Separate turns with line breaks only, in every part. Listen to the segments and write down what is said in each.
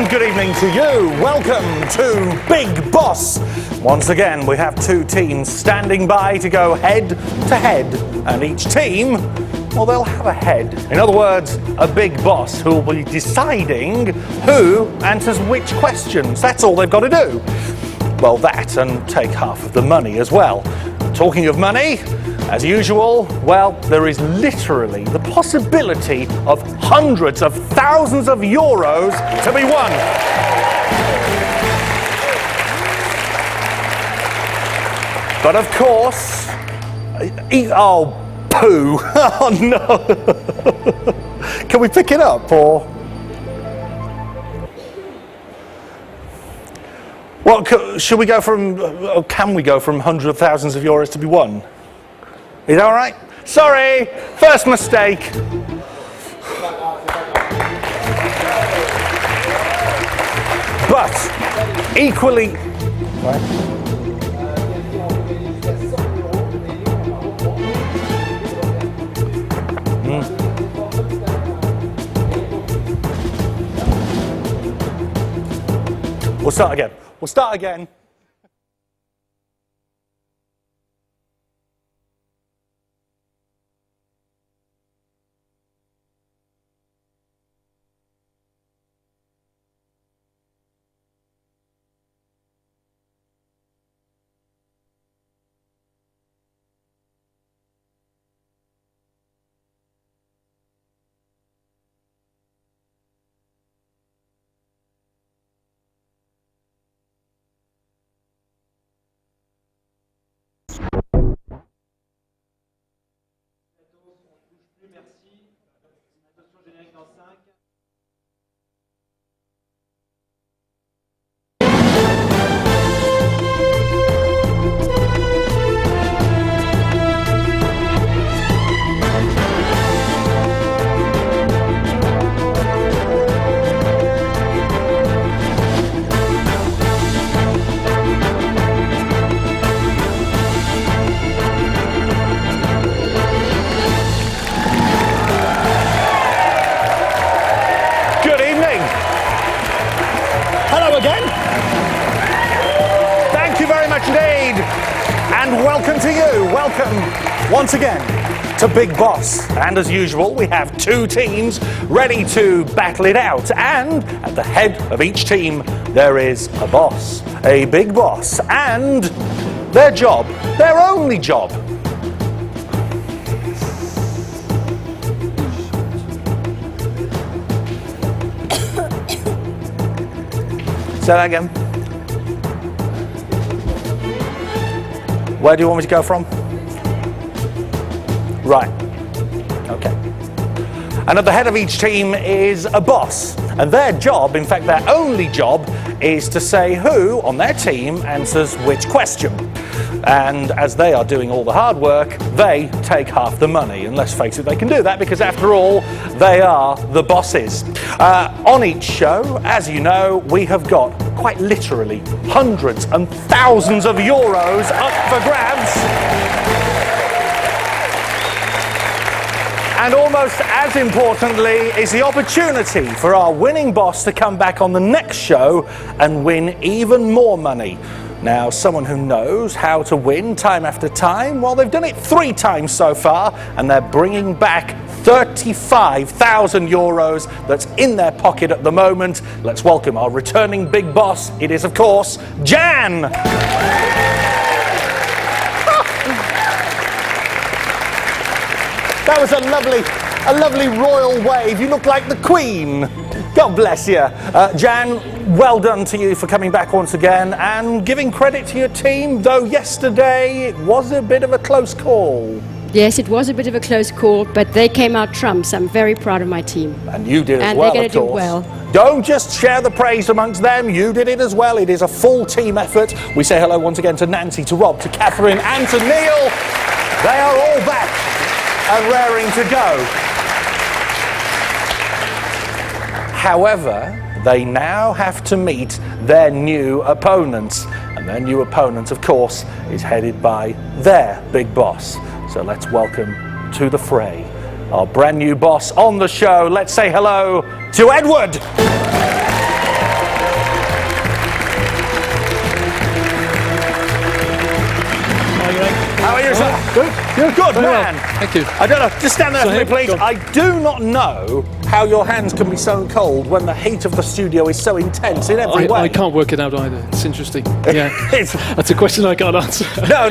And good evening to you. Welcome to Big Boss. Once again, we have two teams standing by to go head to head. And each team, well, they'll have a head. In other words, a big boss who will be deciding who answers which questions. That's all they've got to do. Well, that and take half of the money as well. Talking of money, as usual, well, there is literally the possibility of hundreds of thousands of euros to be won. But of course, oh, poo. Oh no. Can we pick it up or? Well, should we go from, can we go from hundreds of thousands of euros to be won? Is that all right? Sorry, first mistake. But equally, right. We'll start again. We'll start again. Welcome to you. Welcome once again to Big Boss. And as usual, we have two teams ready to battle it out. And at the head of each team, there is a boss, a big boss, and their job, their only job. Say that again. Where do you want me to go from? Right. Okay. And at the head of each team is a boss. And their job, in fact, their only job, is to say who on their team answers which question. And as they are doing all the hard work, they take half the money. And let's face it, they can do that because, after all, they are the bosses. On each show, as you know, we have got quite literally hundreds and thousands of euros up for grabs. And almost as importantly is the opportunity for our winning boss to come back on the next show and win even more money. Now, someone who knows how to win time after time, well, they've done it 3 times so far, and they're bringing back 35,000 euros that's in their pocket at the moment. Let's welcome our returning big boss. It is, of course, Jan. That was a lovely royal wave. You look like the Queen. God bless you. Jan, well done to you for coming back once again and giving credit to your team, though yesterday it was a bit of a close call.
Yes, it was a bit of a close call, but they came out trumps. I'm very proud of my team.
And you did as
well, of course. And they're going to do well.
Don't just share the praise amongst them. You did it as well. It is a full team effort. We say hello once again to Nancy, to Rob, to Catherine, and to Neil. They are all back and raring to go. However, they now have to meet their new opponents. And their new opponent, of course, is headed by their big boss. So let's welcome to the fray our brand new boss on the show. Let's say hello to Edward. How are you, sir? Good
Very
man.
well. Thank you.
I don't know. Just stand there
So
for me,
here-
please.
go on.
I do not know how your hands can be so cold when the heat of the studio is so intense in every way.
I can't work it out either. It's interesting. Yeah,
It's-
that's a question I can't answer.
No.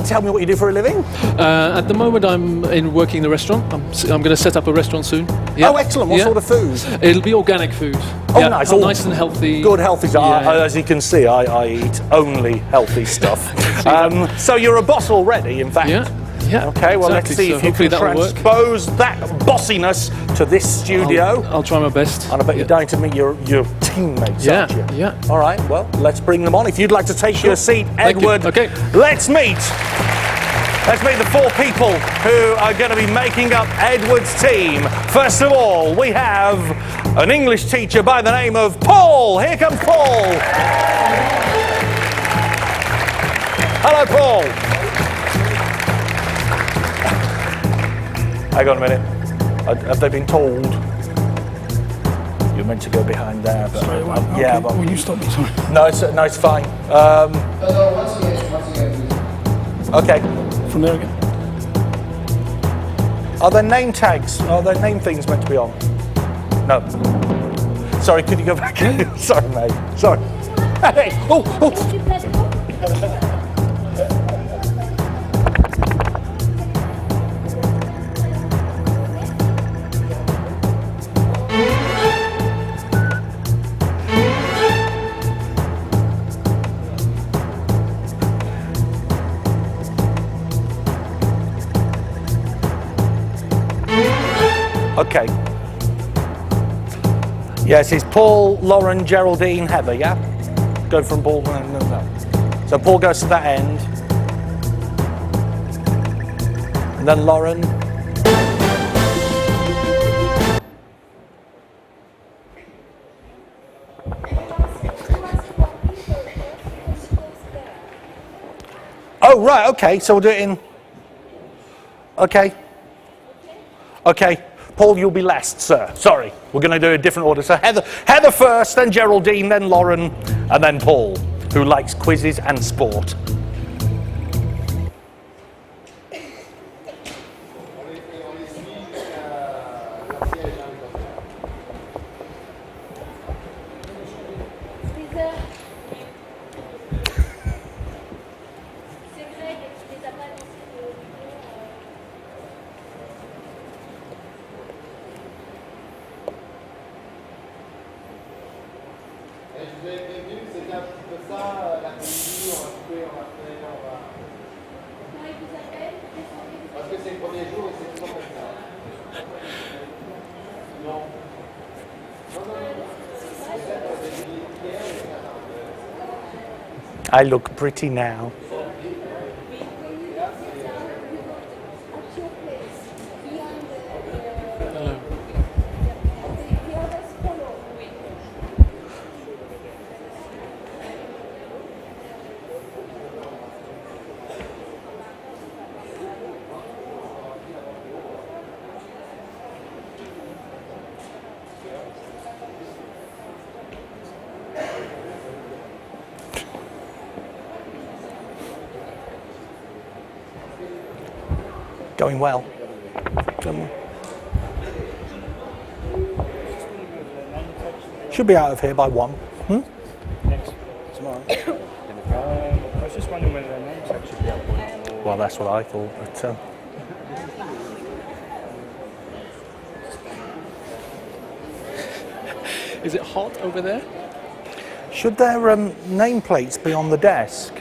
Tell me what you do for a living.
At the moment, I'm working in the restaurant. I'm going to set up a restaurant soon. Yeah.
Oh, excellent. What sort of food?
It'll be organic food.
Oh,
Yeah,
nice.
Nice and healthy.
Good healthy stuff.
Yeah.
As you can see, I eat only healthy stuff. So you're a boss already, in fact.
Yeah. Yeah.
Okay, well, let's
exactly.
see
So
if you
hopefully
can
that'll work.
transpose that bossiness to this studio.
I'll try my best.
And I bet you're dying to meet your teammates,
Yeah,
aren't you?
yeah.
All right, well, let's bring them on. If you'd like to take your seat,
Thank you.
Edward,
Okay.
let's meet the 4 people who are going to be making up Edward's team. First of all, we have an English teacher by the name of Paul. Here comes Paul. Hello, Paul. Hang on a minute. Have they been told? You're meant to go behind there, but yeah. But
Will you stop me? Sorry.
no, it's fine.
Once again.
Okay.
From there again.
Are there name tags? Are there name things meant to be on? No. Sorry, could you go back? Sorry, mate. Sorry. Hey. Oh. Okay. Yes, it's Paul, Lauren, Geraldine, Heather, yeah? Go from Paul, no. So Paul goes to that end. And then Lauren. Oh, right, okay, so we'll do it in... Okay. Okay, Paul, you'll be last, sir. Sorry, we're going to do a different order. So Heather first, then Geraldine, then Lauren, and then Paul, who likes quizzes and sport.
Je vous avais prévenu, c'était un petit peu ça, l'après-midi, on va couper, on va faire, on va... Parce que c'est le premier jour et c'est toujours comme ça. Non.
I look pretty now. Going well. Should be out of here by 1.
Next. Tomorrow. I was just wondering whether their names actually be up.
Well, that's what I thought, but...
Is it hot over there?
Should their nameplates be on the desk?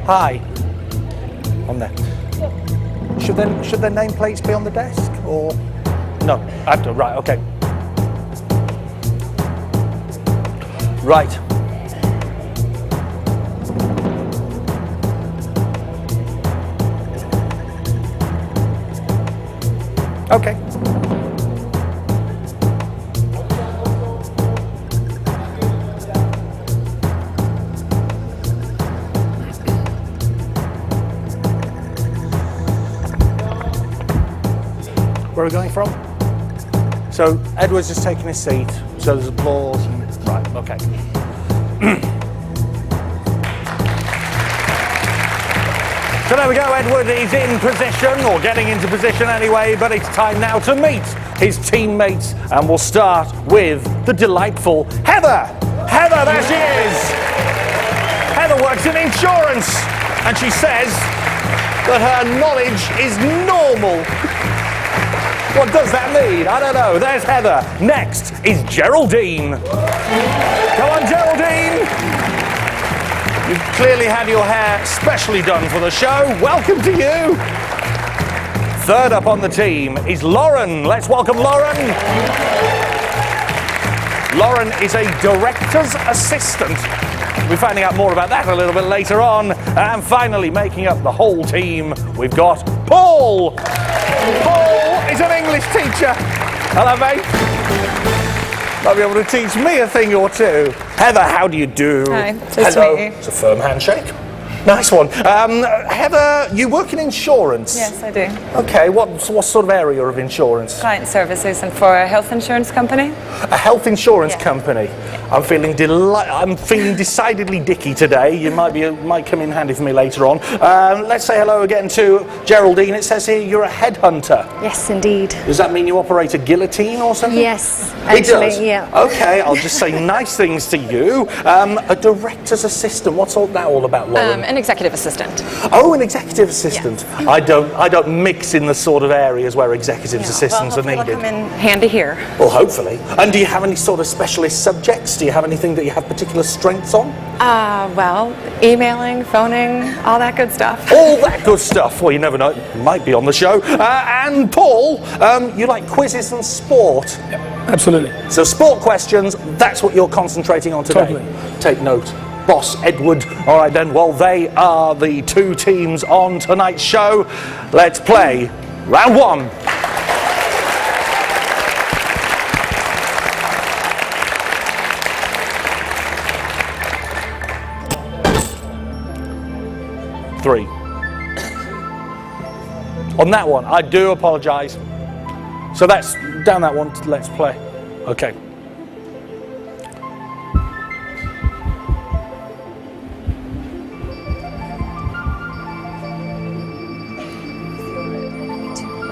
Hi. On there. Should their nameplates be on the desk, or no? I have to. Right. Okay. Right. Okay. Where are we going from? So Edward's just taking his seat, so there's applause. And, right, okay. So there we go, Edward is in position, or getting into position anyway, but it's time now to meet his teammates, and we'll start with the delightful Heather. Heather, there she is. Heather works in insurance, and she says that her knowledge is normal. What does that mean? I don't know. There's Heather. Next is Geraldine. Come on, Geraldine. You've clearly had your hair specially done for the show. Welcome to you. Third up on the team is Lauren. Let's welcome Lauren. Lauren is a director's assistant. We'll be finding out more about that a little bit later on. And finally, making up the whole team, we've got Paul. Paul is an English teacher. Hello, mate. Might be able to teach me a thing or two. Heather, how do you do?
Hi, nice
Hello.
to meet you.
It's a firm handshake. Nice one. Heather, you work in insurance?
Yes, I do.
Okay, what sort of area of insurance?
Client services and for a health insurance company.
A health insurance
Yeah.
company. I'm feeling decidedly dicky today. You might come in handy for me later on. Let's say hello again to Geraldine. It says here you're a headhunter.
Yes, indeed.
Does that mean you operate a guillotine or something?
Yes,
It
actually,
does?
yeah.
Okay, I'll just say nice things to you. A director's assistant. What's that all about, Lauren?
An executive assistant.
Oh, an executive assistant. I don't mix in the sort of areas where executive assistants are
Well,
needed.
it'll come in handy here.
Well, hopefully. And do you have any sort of specialist subjects? Do you have anything that you have particular strengths on?
Well, emailing, phoning, all that good stuff.
All that good stuff. Well, you never know. It might be on the show. And Paul, you like quizzes and sport.
Absolutely.
So sport questions, that's what you're concentrating on today.
Totally.
Take note. Boss Edward. All right then, well, they are the two teams on tonight's show. Let's play round one. Three. On that one, I do apologise. So that's down that one. Let's play. Okay.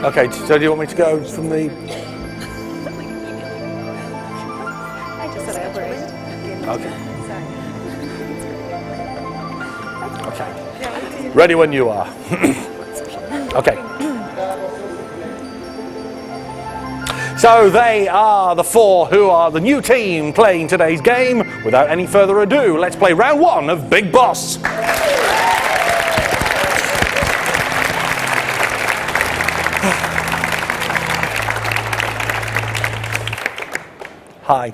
Okay, so do you want me to go from the... Okay. Okay. Ready when you are. Okay. So they are the four who are the new team playing today's game. Without any further ado, let's play round one of Big Boss. Hi.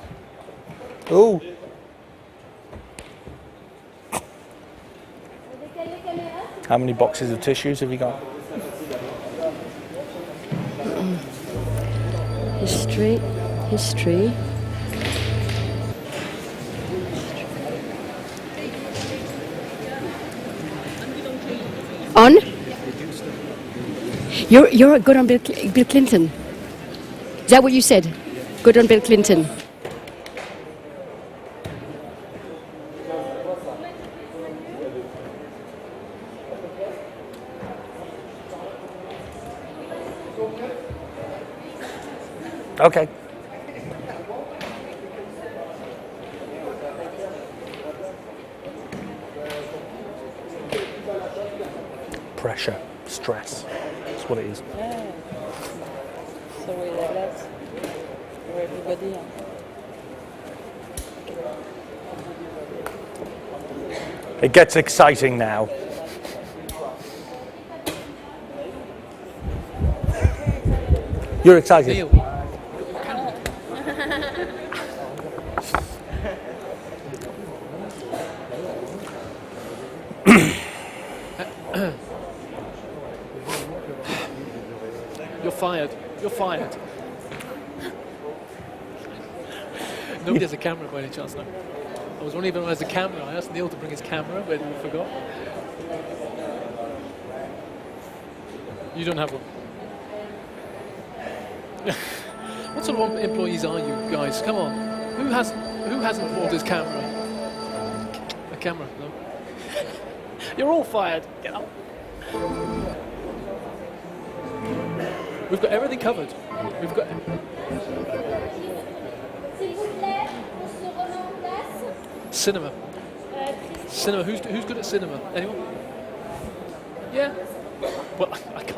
Ooh. How many boxes of tissues have you got?
History. On? You're good on Bill Clinton. Is that what you said? Good on Bill Clinton.
Okay. Pressure, stress. That's what it is.
So we relax for everybody.
It gets exciting now. You're excited.
Neil. You're fired. You're fired. Nobody has a camera by any chance now. I was wondering if anyone has a camera. I asked Neil to bring his camera, but I forgot. You don't have one. What sort of employees are you guys? Come on. Who hasn't brought his camera? A camera, no? You're all fired. Get up. We've got everything covered. We've got. Cinema. Cinema. Who's good at cinema? Anyone? Yeah. Well, I can't.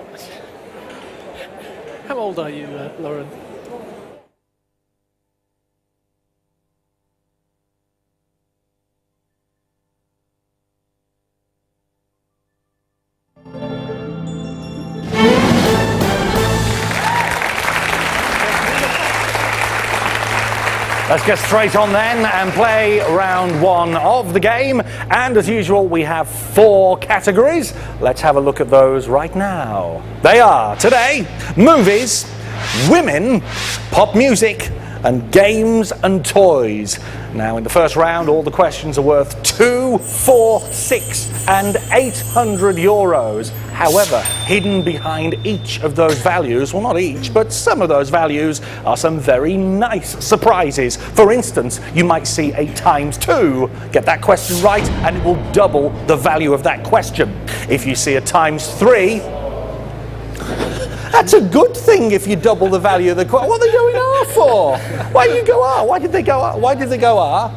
How old are you, Lauren?
Let's get straight on then and play round one of the game. And as usual, we have 4 categories. Let's have a look at those right now. They are today movies, women, pop music, and games and toys. Now in the first round, all the questions are worth 2, 4, 6 and 800 euros. However, hidden behind each of those values, well not each, but some of those values are some very nice surprises. For instance, you might see a ×2. Get that question right and it will double the value of that question. If you see a ×3, that's a good thing if you double the value of the question. What are they going R for? Why did you go R? Why did they go R? Why did they go R?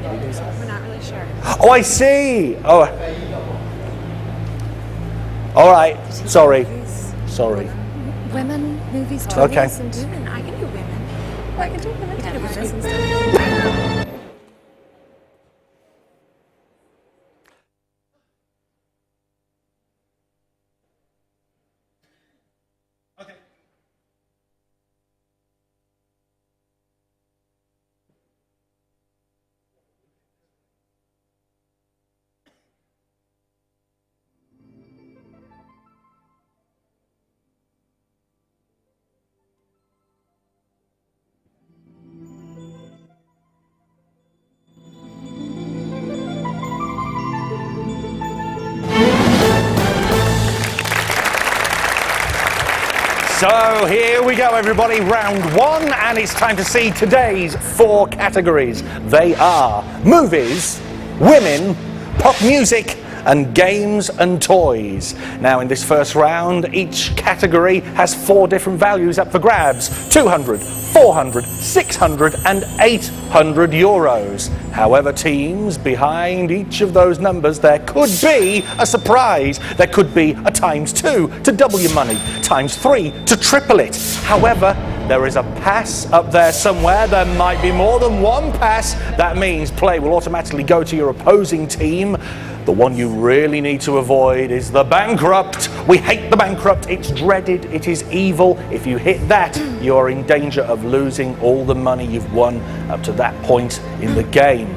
We're not really sure.
Oh, I see. Oh. All right. Sorry. Sorry.
Women, movies, toys,
Okay.
and women. I can do women. I can do women. I can do movies and stuff. So here we go everybody, round one, and it's time to see today's 4 categories. They are movies, women, pop music, and games and toys. Now in this first round, each category has 4 different values up for grabs: 200, 400, 600 and 800 euros. However, teams behind each of those numbers, there could be a surprise. There could be a ×2 to double your money, ×3 to triple it. However, there is a pass up there somewhere. There might be more than one pass. That means play will automatically go to your opposing team. The one you really need to avoid is the bankrupt. We hate the bankrupt. It's dreaded. It is evil. If you hit that, you're in danger of losing all the money you've won up to that point in the game.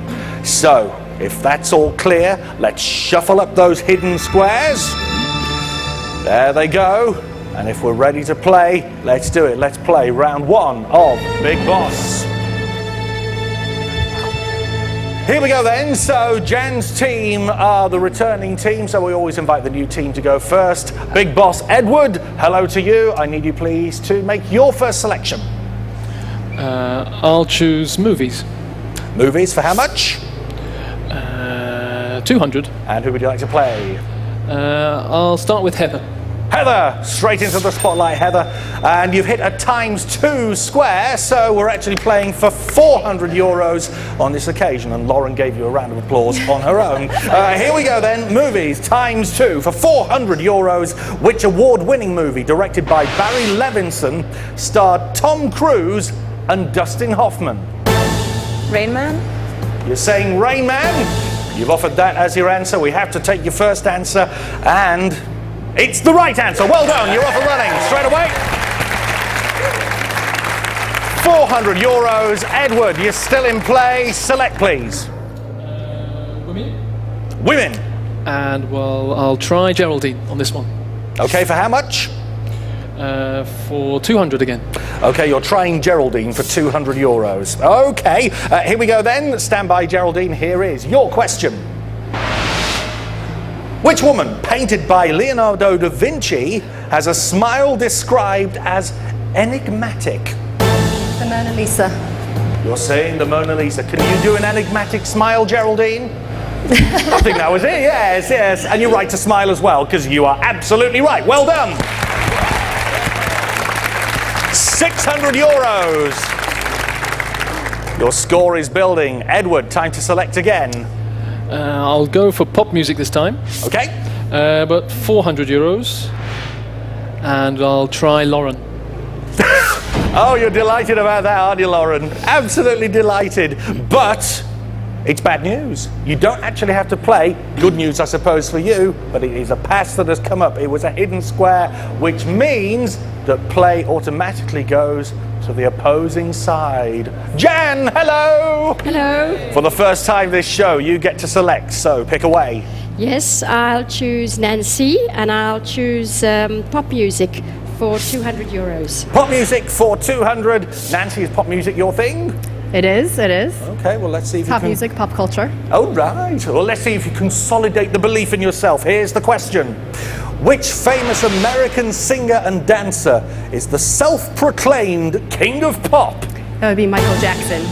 So, if that's all clear, let's shuffle up those hidden squares. There they go. And if we're ready to play, let's do it. Let's play round one of Big Boss. Here we go then. So Jan's team are the returning team, so we always invite the new team to go first. Big Boss Edward, hello to you. I need you please to make your first selection.
I'll choose movies.
Movies for how much?
200.
And who would you like to play?
I'll start with Heather.
Heather, straight into the spotlight, Heather. And you've hit a ×2 square, so we're actually playing for 400 euros on this occasion. And Lauren gave you a round of applause on her own. Here we go then, movies ×2 for 400 euros. Which award-winning movie, directed by Barry Levinson, starred Tom Cruise and Dustin Hoffman?
Rain Man?
You're saying Rain Man? You've offered that as your answer. We have to take your first answer, and it's the right answer. Well done, you're off and running straight away. 400 euros. Edward, you're still in play. Select, please.
Women.
Women.
And well, I'll try Geraldine on this one.
Okay, for how much?
For 200 again.
Okay, you're trying Geraldine for 200 euros. Okay, here we go then. Stand by, Geraldine. Here is your question. Which woman, painted by Leonardo da Vinci, has a smile described as enigmatic?
The Mona Lisa.
You're saying the Mona Lisa. Can you do an enigmatic smile, Geraldine?
I think that was it, yes, yes. And you're right to smile as well, because you are absolutely right. Well done. 600 euros. Your score is building. Edward, time to select again.
I'll go for pop music this time.
Okay.
But 400 euros. And I'll try Lauren.
Oh, you're delighted about that, aren't you, Lauren? Absolutely delighted. But it's bad news. You don't actually have to play. Good news, I suppose, for you, but it is a pass that has come up. It was a hidden square, which means that play automatically goes to the opposing side. Jan, hello!
Hello.
For the first time this show, you get to select, so pick away.
Yes, I'll choose Nancy, and I'll choose pop music for 200 euros.
Pop music for 200. Nancy, is pop music your thing?
It is, it is.
Okay, well, let's see if you
Pop
can...
music, pop culture.
Oh, right. Well, let's see if you consolidate the belief in yourself. Here's the question. Which famous American singer and dancer is the self-proclaimed king of pop?
That would be Michael Jackson.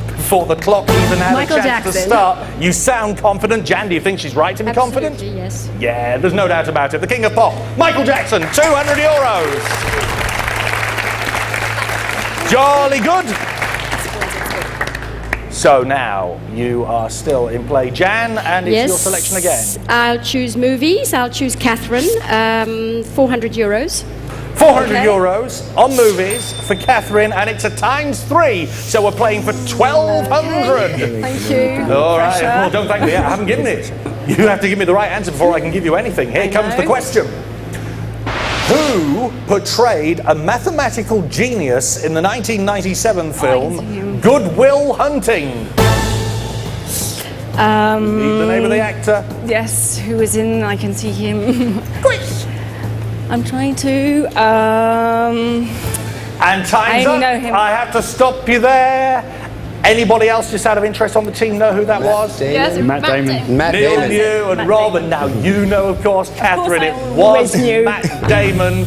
Before the clock even had
Michael
a chance to
Jackson.
start, you sound confident. Jan, do you think she's right to be confident?
Absolutely, yes.
Yeah, there's no doubt about it. The king of pop, Michael Jackson, 200 euros. Jolly good. So now you are still in play, Jan, and it's your selection again.
I'll choose movies. I'll choose Catherine. 400 euros.
400 euros on movies for Catherine, and it's a ×3, so we're playing for 1,200.
Thank you.
All right, well, don't thank me. I haven't given it. You have to give me the right answer before I can give you anything. Here comes the question. Who portrayed a mathematical genius in the 1997 film Good Will Hunting? Need the name of the actor?
Yes, who is in? I can see him.
Quick!
I'm trying to.
And time's up.
know him.
I have to stop you there. Anybody else just out of interest on the team know who that was?
Yes,
Matt Damon.
Matt
Neil
Damon.
knew and Rob, and now you know, of course, Catherine.
I
It
always
was
knew.
Matt Damon.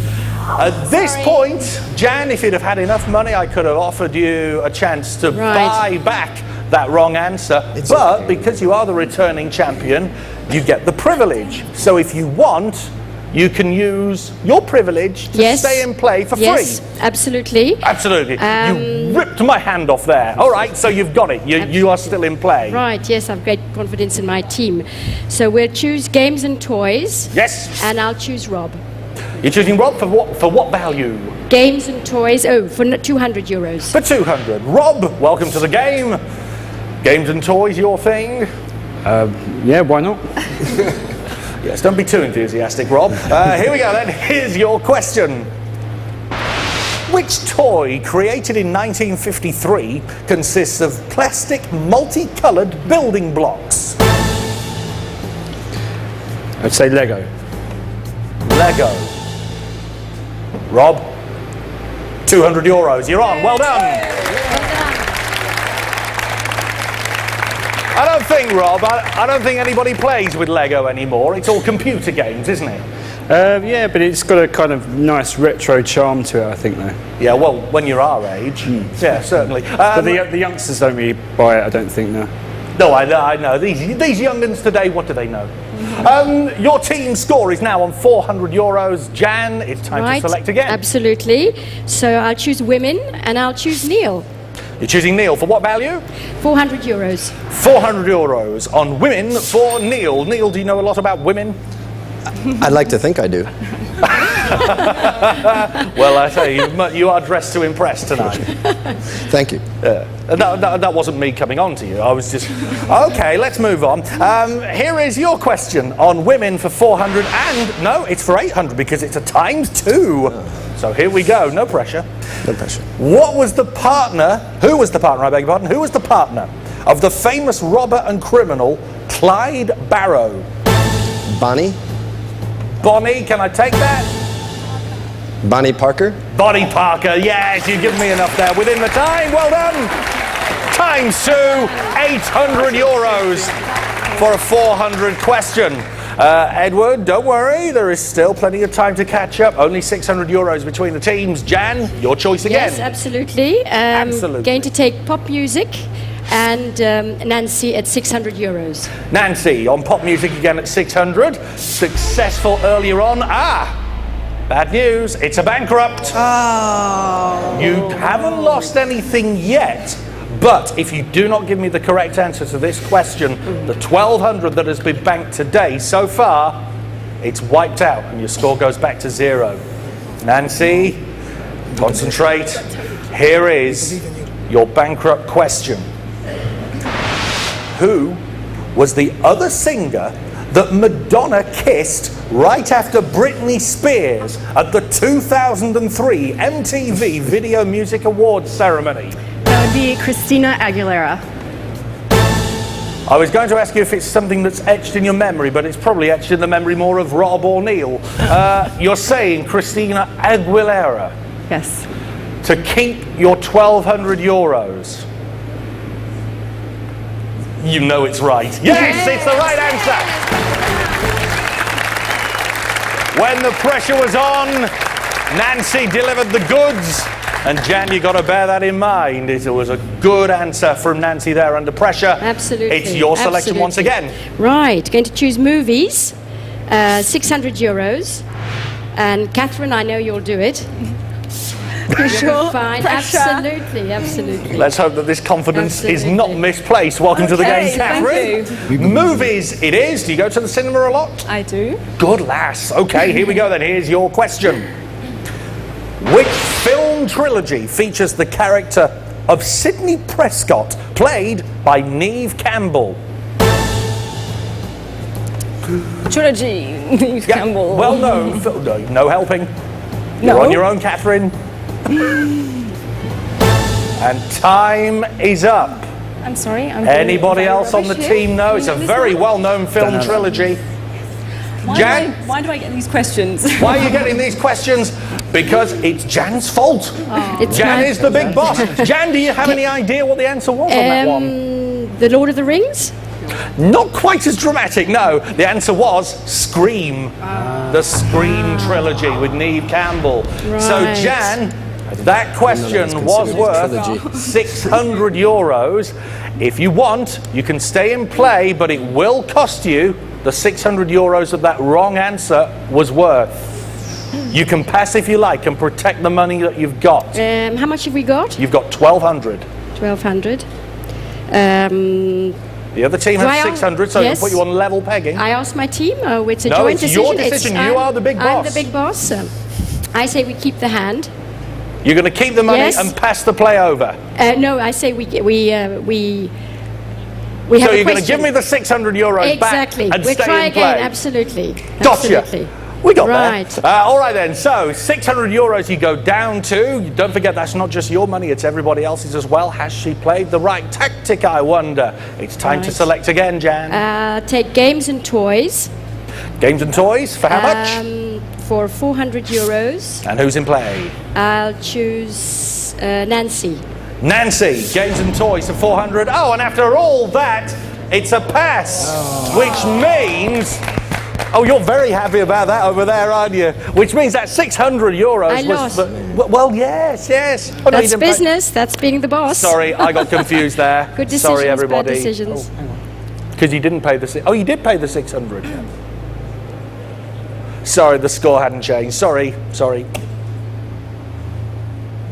At this point, Jan, if you'd have had enough money, I could have offered you a chance to buy back that wrong answer. But because you are the returning champion, you get the privilege. So if you want, you can use your privilege to stay in play for
Yes,
free.
absolutely.
Absolutely. You ripped my hand off there. All right, so you've got it. You are still in play.
Right, yes, I've great confidence in my team. So we'll choose games and toys.
Yes.
And I'll choose Rob.
You're choosing Rob for what value?
Games and toys, for 200 euros.
For 200. Rob, welcome to the game. Games and toys, your thing?
Yeah, why not?
Yes, don't be too enthusiastic, Rob. Here we go then. Here's your question. Which toy created in 1953 consists of plastic multicoloured building blocks?
I'd say Lego.
Lego. Rob, 200 euros. You're on. Well done. I don't think, Rob, I don't think anybody plays with Lego anymore. It's all computer games, isn't it?
Yeah, but it's got a kind of nice retro charm to it, I think, though.
Yeah, well, when you're our age, yeah, certainly.
But the youngsters don't really buy it, I don't think, no.
No, I know. These young'uns today, what do they know? Your team score is now on 400 euros. Jan, it's time to select again.
Absolutely. So I'll choose women, and I'll choose Neil.
You're choosing Neil for what value?
400 euros.
400 euros on women for Neil. Neil, do you know a lot about women?
I'd like to think I do.
Well, I say, you are dressed to impress tonight.
Thank you.
That wasn't me coming on to you. I was just... Okay, let's move on. Here is your question on women for 400, and no, it's for 800 because it's a ×2. So here we go. No pressure.
No pressure.
Who was the partner, I beg your pardon, who was the partner of the famous robber and criminal Clyde Barrow?
Bonnie?
Bonnie, can I take that?
Bonnie Parker?
Bonnie Parker, yes, you've given me enough there. Within the time, well done. ×2, 800 euros for a 400 question. Edward, don't worry, there is still plenty of time to catch up. Only 600 euros between the teams. Jan, your choice again.
Yes, absolutely.
Absolutely.
Going to take pop music. and Nancy at 600 euros.
Nancy on pop music again at 600. Successful earlier on. Bad news. It's a bankrupt.
Oh.
You haven't lost anything yet. But if you do not give me the correct answer to this question, the 1,200 that has been banked today so far, it's wiped out and your score goes back to 0. Nancy, concentrate. Here is your bankrupt question. Who was the other singer that Madonna kissed right after Britney Spears at the 2003 MTV Video Music Awards ceremony?
That would be Christina Aguilera.
I was going to ask you if it's something that's etched in your memory, but it's probably etched in the memory more of Rob or Neil. You're saying Christina Aguilera.
Yes.
To keep your 1,200 euros. You know it's right. Yes, it's the right answer. When the pressure was on, Nancy delivered the goods. And Jan, you got to bear that in mind. It was a good answer from Nancy there under pressure.
Absolutely.
It's your selection once again.
Right, going to choose movies, 600 euros. And Catherine, I know you'll do it.
Sure.
Fine,
Pressure.
absolutely.
Let's hope that this confidence is not misplaced. Welcome to the game, Catherine.
Thank you.
Movies it is. Do you go to the cinema a lot?
I do.
Good lass. Okay, here we go then. Here's your question. Which film trilogy features the character of Sidney Prescott, played by Neve Campbell?
Trilogy. Neve Campbell.
Well-known film. No helping. You're on your own, Catherine. And time is up.
I'm sorry.
Anybody else on the team know? It's a very well-known film trilogy. Jan?
Why do I get these questions?
Why are you getting these questions? Because it's Jan's fault. Jan is the big boss. Jan, do you have any idea what the answer was on that one?
The Lord of the Rings?
Not quite as dramatic, no. The answer was Scream. The Scream trilogy with Neve Campbell.
Right.
So Jan, that question was worth 600 euros. If you want, you can stay and play, but it will cost you the 600 euros that wrong answer was worth. You can pass if you like and protect the money that you've got.
How much have we got?
You've got 1,200.
1,200.
The other team has 600, so
yes.
I can put you on level pegging.
I asked my team. It's a
No,
joint
it's
decision.
your decision. You are the big boss.
I'm the big boss. I say we keep the hand.
You're going to keep the money
Yes.
and pass the play over.
No, I say we have
So
a
you're going to
question.
give me the 600 euros
Exactly.
back and
We'll
stay
try
and
again.
play.
Absolutely.
Gotcha.
Absolutely.
We got
Right.
there. All right then, so 600 euros you go down to. Don't forget that's not just your money, it's everybody else's as well. Has she played the right tactic, I wonder? It's time to
Right.
select again, Jan.
Take games and toys.
Games and toys, for how much?
For 400 euros.
And who's in play?
I'll choose Nancy.
Nancy, games and toys for 400. Oh, and after all that, it's a pass, which means... Oh, you're very happy about that over there, aren't you? Which means that 600 euros
I lost.
Well, yes. Oh, no, you
That's
didn't pay-
business. That's being the boss.
Sorry, I got confused there.
Good decisions,
Sorry, everybody.
bad decisions.
Because you didn't pay the... Oh, you did pay the 600. Sorry, the score hadn't changed. Sorry.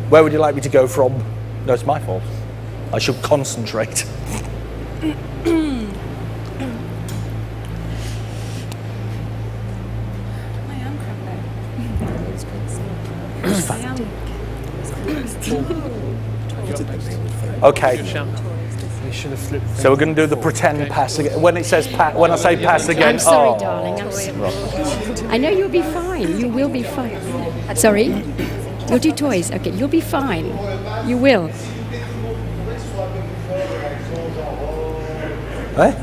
Where would you like me to go from? No, it's my fault. I should concentrate. Okay. So we're going to do the pretend pass again. When it says when I say pass again,
I'm sorry, darling. I'm sorry. I know you'll be fine. You will be fine. Sorry? You'll do toys. Okay, you'll be fine. You will.
Eh?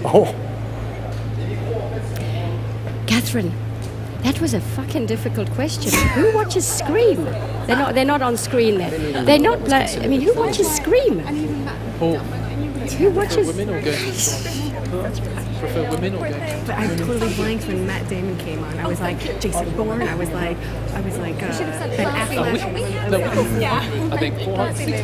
Oh.
Catherine, that was a fucking difficult question. Who watches Scream? They're not on screen there. They're not. I mean, who watches Scream? Who watches?
Women or girls? Prefer women or girls?
But I totally blanked when Matt Damon came on. I was like Jason Bourne. I was like Ben Affleck.
I think 400.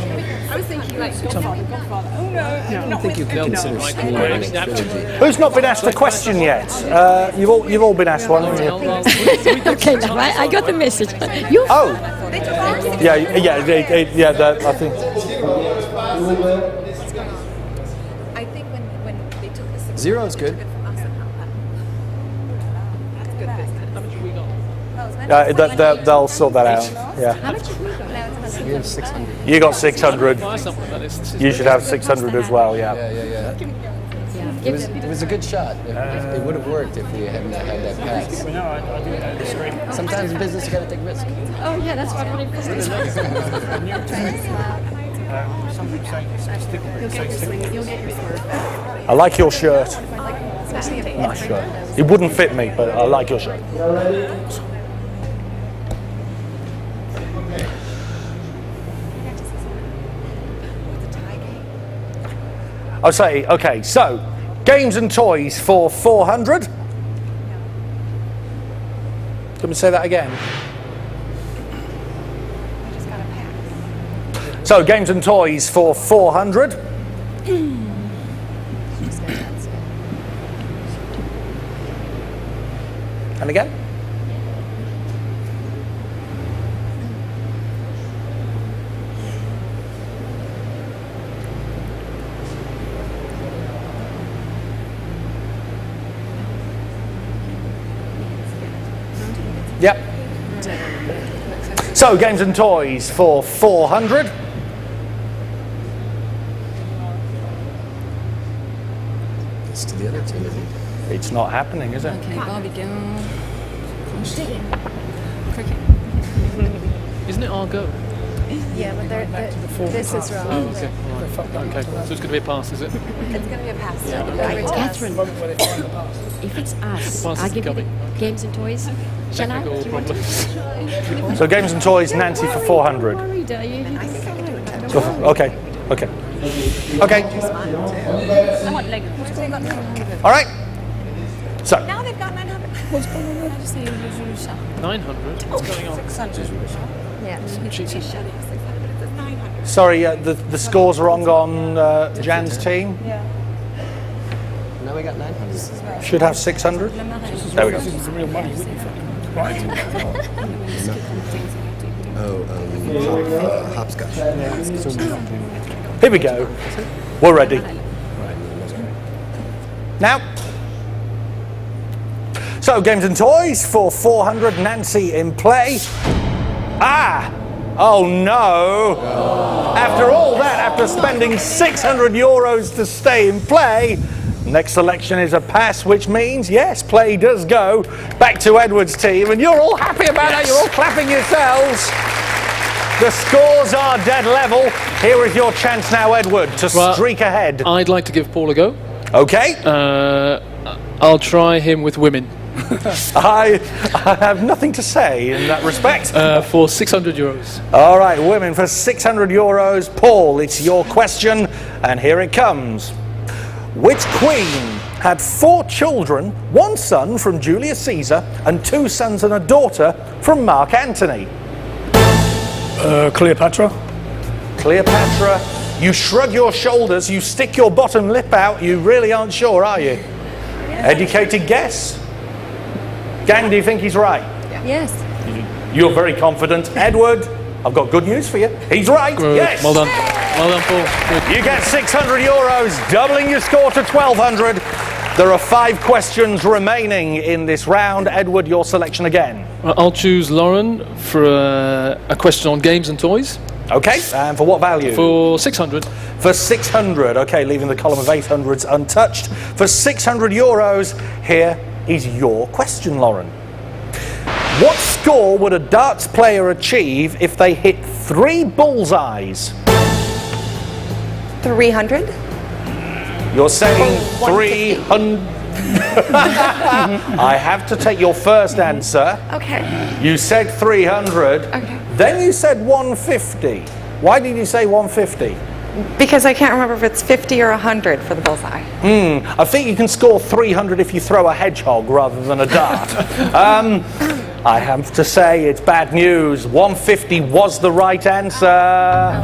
I was thinking like Godfather. Oh no.
I don't think you can consider screen running trilogy.
Who's not been asked a question yet? You've all been asked one, haven't you?
Okay, now I got the message. You.
Oh. Yeah. I think.
I think when they took the
0 is good.
They'll sort that out. Yeah.
How much have we got?
We have 600.
You got 600.
Buy something like this.
You should have 600 as well. Yeah.
It was a good shot. It would have worked if we hadn't had that pass.
No, I do that. The screen.
Sometimes in business you got to take risks.
Oh yeah, that's what I'm
Something saying stick.
I like your shirt. Nice shirt. It wouldn't fit me, but I like your shirt. I'll say, okay, so games and toys for 400. Can we say that again? So games and toys for 400. And again. Yep. So games and toys for 400.
It's to the other team, isn't it?
It's not happening, is it?
Okay, Barbie girl. Cricket.
Isn't it our go?
Yeah, but this is wrong.
Oh, okay. Right. Okay. So it's going to be a pass, is it?
It's going to be a pass.
Catherine, if it's us,
Pass
I'll
is
give you
coming.
the games and toys. Shall I?
Technical problems.
So games and toys, Nancy for 400.
Worried, are you?
Okay. Okay.
I want Lego.
All right. So
Now they've got 900.
What's going on? I just say
900? What's going on?
600.
Yeah.
Cheeky.
sorry, the score's wrong on Jan's team.
Now we got 900.
Should have 600. There we go.
This is real money. Right.
Hopscotch.
Here we go. We're ready. Now. So, games and toys for 400. Nancy in play. Ah! Oh no! After all that, after spending 600 euros to stay in play, next selection is a pass, which means, yes, play does go back to Edward's team, and you're all happy about that, you're all clapping yourselves. The scores are dead level. Here is your chance now, Edward, to streak ahead.
I'd like to give Paul a go.
Okay.
I'll try him with women.
I have nothing to say in that respect.
For 600 euros.
All right, women for 600 euros. Paul, it's your question, and here it comes. Which queen had 4 children, 1 son from Julius Caesar, and 2 sons and a daughter from Mark Antony?
Cleopatra.
Cleopatra. You shrug your shoulders, you stick your bottom lip out, you really aren't sure, are you? Educated guess? Gang, do you think he's right?
Yes.
You're very confident. Edward, I've got good news for you. He's right.
Good.
Yes.
Well done. Well done, Paul. Good.
You get 600 euros, doubling your score to 1,200. There are 5 questions remaining in this round. Edward, your selection again.
I'll choose Lauren for a question on games and toys.
Okay, and for what value?
For 600.
For 600. Okay, leaving the column of 800s untouched. For 600 euros, here is your question, Lauren. What score would a darts player achieve if they hit 3 bullseyes?
300?
You're saying 300. I have to take your first answer.
Okay.
You said 300.
Okay.
Then you said 150. Why did you say 150?
Because I can't remember if it's 50 or 100 for the bullseye.
I think you can score 300 if you throw a hedgehog rather than a dart. I have to say it's bad news. 150 was the right answer.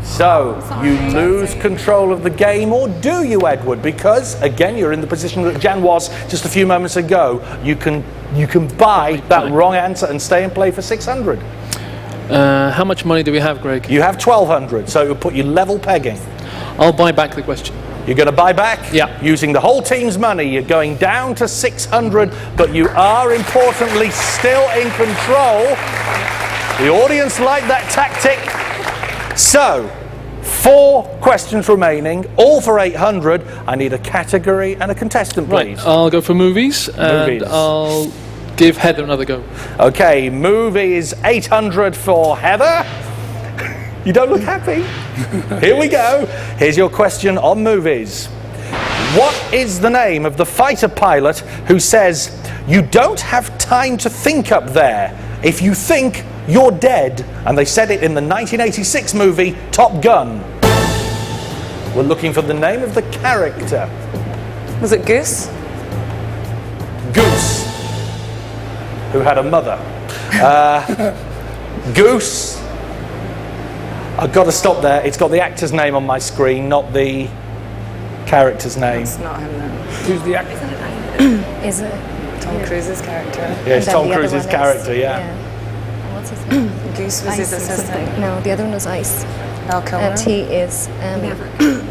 So, you lose control of the game, or do you, Edward? Because, again, you're in the position that Jan was just a few moments ago. You can buy that wrong answer and stay and play for 600.
How much money do we have, Greg?
You have 1,200, so it'll put you level pegging.
I'll buy back the question.
You're going to buy back?
Yeah.
Using the whole team's money, you're going down to 600, but you are importantly still in control. The audience like that tactic. So, 4 questions remaining, all for 800. I need a category and a contestant, please.
Right, I'll go for movies, and I'll give Heather another go.
Okay, movies, 800 for Heather. You don't look happy. Here we go. Here's your question on movies. What is the name of the fighter pilot who says, "You don't have time to think up there. If you think, you're dead"? And they said it in the 1986 movie Top Gun. We're looking for the name of the character.
Was it Goose?
Goose, who had a mother. Goose. I've got to stop there. It's got the actor's name on my screen, not the character's name.
It's not him then.
Who's the actor?
Is it Tom Cruise's character?
Yeah, it's Tom Cruise's character, yeah.
What's his name?
Goose was his assistant.
No, the other one was Ice.
Val Kilmer?
And he is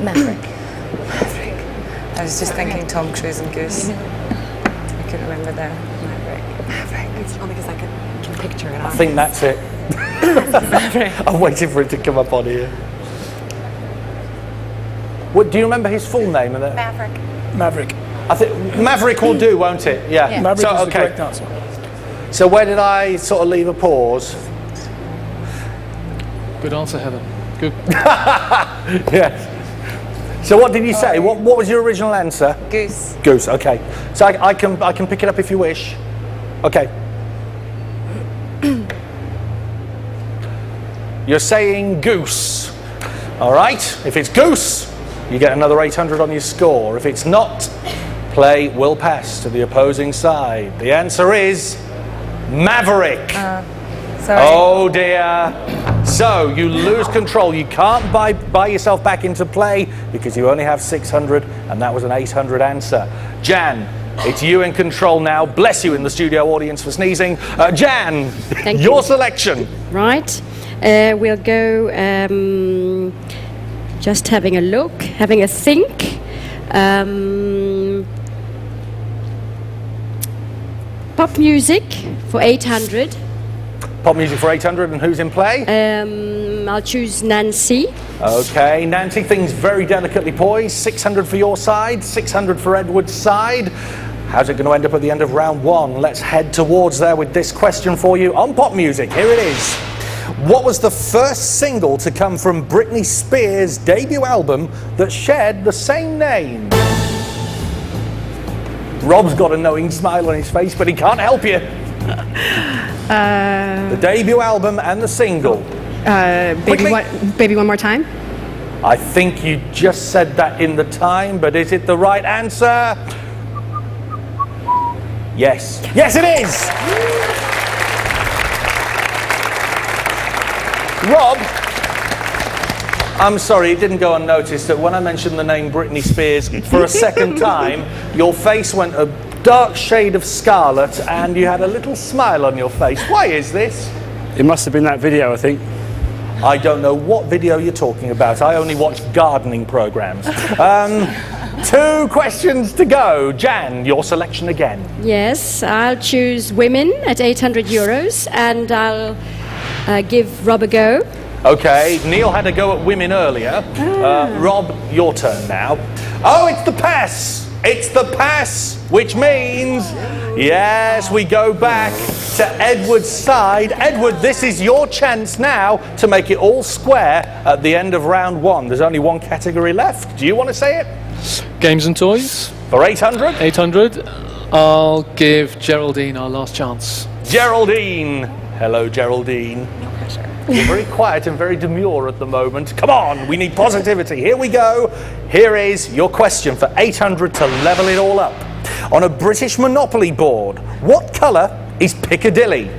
Maverick.
I was just thinking Tom Cruise and Goose. I couldn't remember the Maverick.
It's only because I can picture it.
I think that's it. I'm waiting for it to come up on here. What, do you remember his full name?
Maverick.
I think Maverick will do, won't it? Yeah.
Maverick is the correct answer.
So where did I sort of leave a pause?
Good answer, Heather. Good.
Yes. So what did you say? What was your original answer?
Goose.
Goose. Okay. So I can pick it up if you wish. Okay. You're saying Goose. All right. If it's Goose, you get another 800 on your score. If it's not, play will pass to the opposing side. The answer is Maverick.
Sorry.
Oh dear. So you lose control. You can't buy yourself back into play because you only have 600, and that was an 800 answer. Jan, it's you in control now. Bless you in the studio audience for sneezing. Jan, your selection.
Right. We'll go, just having a look, having a think. Pop music for 800.
Pop music for 800, and who's in play?
I'll choose Nancy.
Okay, Nancy, things very delicately poised. 600 for your side, 600 for Edward's side. How's it going to end up at the end of round 1? Let's head towards there with this question for you on pop music. Here it is. What was the first single to come from Britney Spears' debut album that shared the same name? Rob's got a knowing smile on his face, but he can't help you. The debut album and the single.
Baby One More Time?
I think you just said that in the time, but is it the right answer? Yes. Yes, it is! Rob, I'm sorry, it didn't go unnoticed that when I mentioned the name Britney Spears for a second time, your face went a dark shade of scarlet and you had a little smile on your face. Why is this?
It must have been that video, I think.
I don't know what video you're talking about. I only watch gardening programs. 2 questions to go. Jan, your selection again.
Yes, I'll choose women at 800 euros, and I'll give Rob a go.
Okay, Neil had a go at women earlier. Rob, your turn now. Oh, it's the pass! It's the pass, which means, yes, we go back to Edward's side. Edward, this is your chance now to make it all square at the end of round 1. There's only one category left. Do you want to say it?
Games and toys.
For 800?
800. I'll give Geraldine our last chance.
Geraldine. Hello, Geraldine.
No pressure.
You're very quiet and very demure at the moment. Come on, we need positivity. Here we go. Here is your question for 800 to level it all up. On a British Monopoly board, what colour is Piccadilly?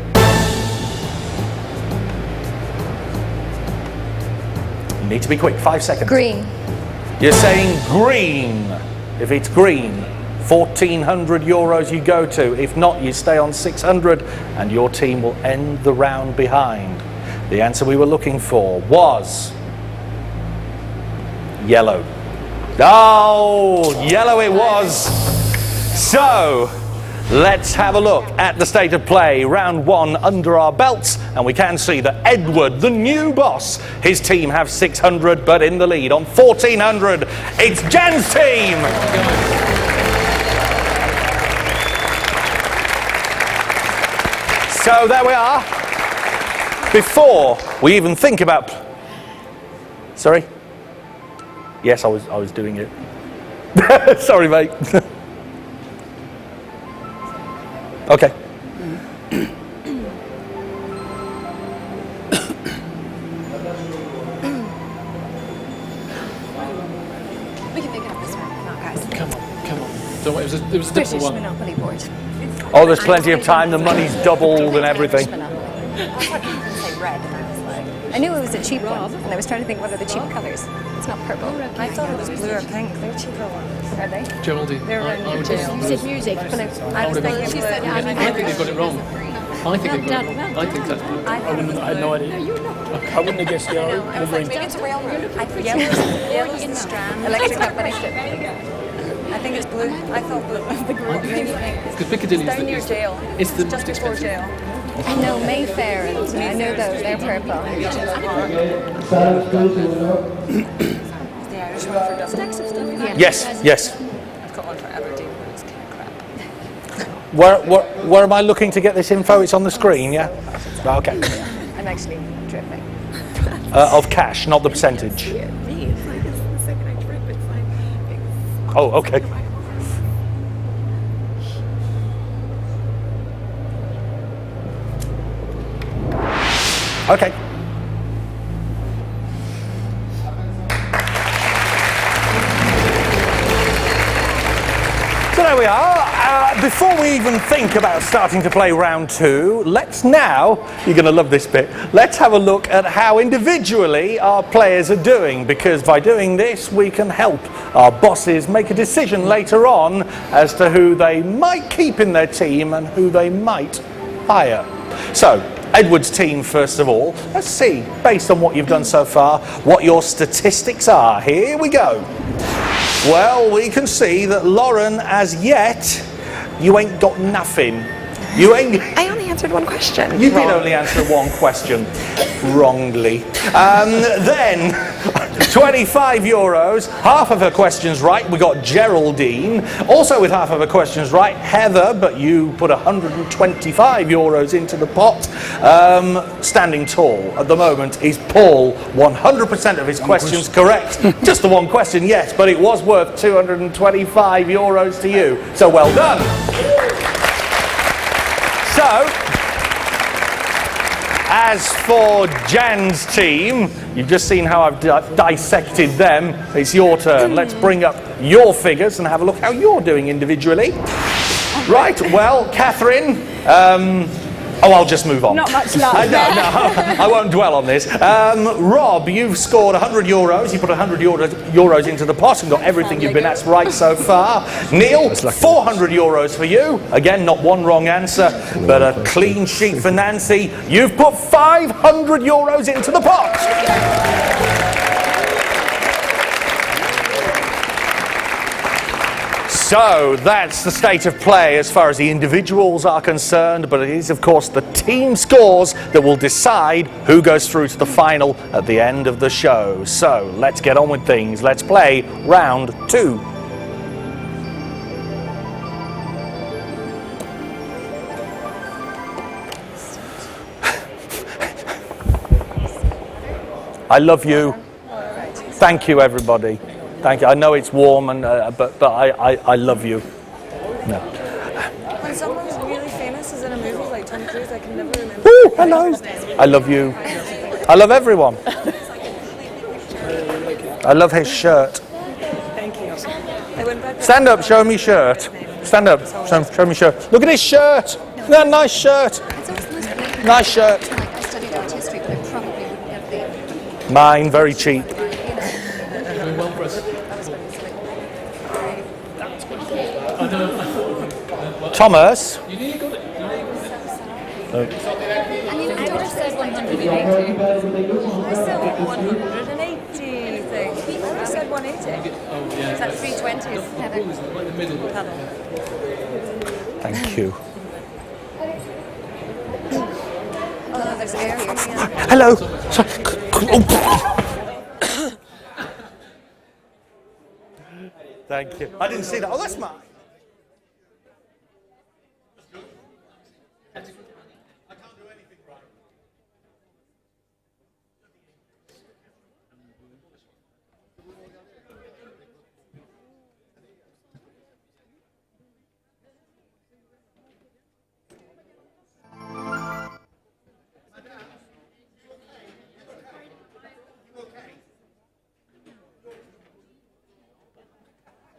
You need to be quick, 5 seconds.
Green.
You're saying green. If it's green, 1,400 euros you go to. If not, you stay on 600 and your team will end the round behind. The answer we were looking for was yellow. Oh, yellow it was. So, let's have a look at the state of play. Round 1 under our belts, and we can see that Edward, the new boss, his team have 600, but in the lead on 1,400, it's Jan's team. So there we are. Before we even think about... Sorry? Yes, I was doing it. Sorry, mate. Okay.
We can make it up this one. No, guys.
Come on. Don't worry, it was a difficult
British
one.
Monopoly board.
Oh, there's plenty of time. The money's doubled and everything.
I thought you were going to say red, and I was like... I knew it was a cheap one, and I was trying to think what are the cheap colours. It's not purple.
I thought it was blue or pink. They're cheaper ones.
Are they?
Geraldine,
They're around your jail.
You said music.
I was thinking
She
blue.
said,
I think they've got it wrong. I think they've got it wrong. I think that's blue.
I had no idea. I wouldn't have guessed yellow.
I was like, maybe it's a railroad. Yellow's the Strand. Electric company. I think it's blue. I thought blue. Maybe pink.
Because Piccadilly
Down near
is
jail.
it's the
Just
most
before
expensive.
jail. I know Mayfair, and I know those. They're purple.
Ça reste comme c'est là.
The Irish one for Dublin.
Yes, yes.
I've got one for Aberdeen, but it's kind of crap.
Where am I looking to get this info? It's on the screen, yeah? Okay.
I'm actually dripping.
Of cash, not the percentage. Oh, okay. Okay. So there we are. Before we even think about starting to play round 2, let's now, you're going to love this bit, let's have a look at how individually our players are doing, because by doing this we can help our bosses make a decision later on as to who they might keep in their team and who they might hire. So, Edward's team, first of all, let's see, based on what you've done so far, what your statistics are. Here we go. Well, we can see that Lauren, as yet, you ain't got nothing. You ain't...
I only answered one question.
You did only answer one question. Wrongly. Then, 25 euros, half of her questions right. We got Geraldine, also with half of her questions right. Heather, but you put 125 euros into the pot. Standing tall at the moment is Paul. 100% of his questions correct. Just the one question, yes, but it was worth 225 euros to you. So well done. So, as for Jan's team, you've just seen how I've dissected them. It's your turn. Let's bring up your figures and have a look how you're doing individually. Right, well, Catherine, I'll just move on.
Not much luck.
No, I won't dwell on this. Rob, you've scored 100 euros. You put 100 euros into the pot and got everything you've been asked right so far. Neil, 400 euros for you. Again, not one wrong answer, but a clean sheet for Nancy. You've put 500 euros into the pot. So that's the state of play as far as the individuals are concerned, but it is of course the team scores that will decide who goes through to the final at the end of the show. So let's get on with things. Let's play round 2. I love you. Thank you, everybody. Thank you. I know it's warm, and but I love you. No.
When someone's really famous is in a movie like Tom Cruise, I can never remember.
Ooh, hello. I love you. I love everyone. I love his shirt.
Thank you. I went back.
Stand up, show me shirt. Stand up, show me shirt. Look at his shirt. No, nice shirt. Nice shirt.
Like I studied art history, but I probably wouldn't get the.
Mine, very cheap.
Doing well for us.
Thomas.
You nearly got it.
I would have said 180. I said 180 thing. I would have said 180.
Oh, yeah.
Is that 320s?
Right in the middle.
Thank you.
Oh, there's air coming in.
Hello. Thank you. I didn't see that. Oh, that's mine.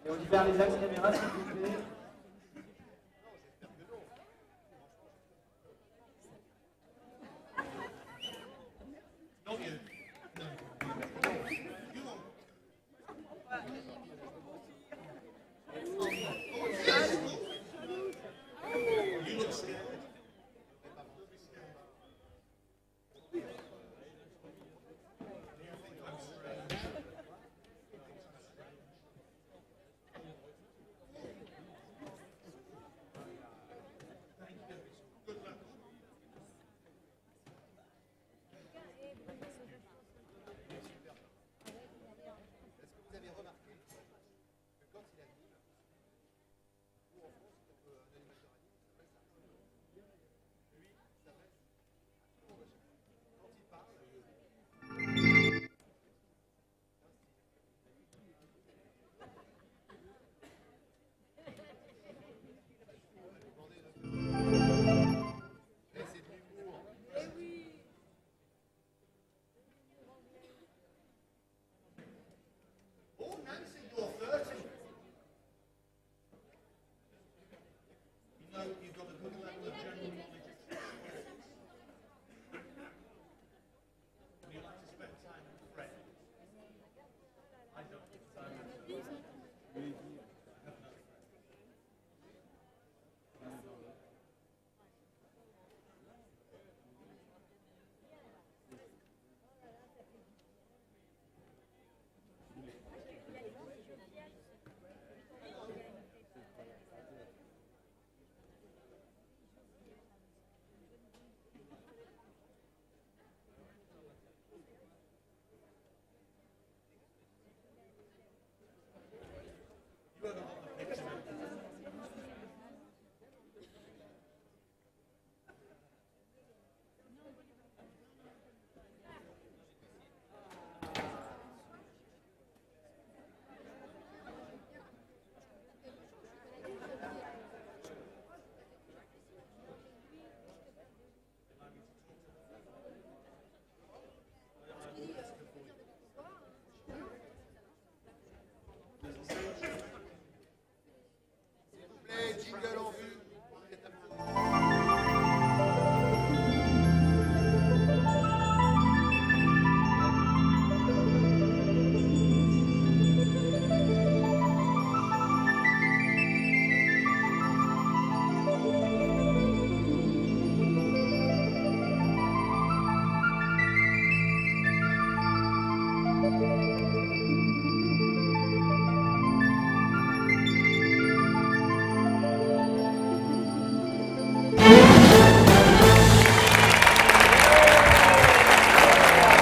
On dit vers les axes caméra, s'il vous plaît.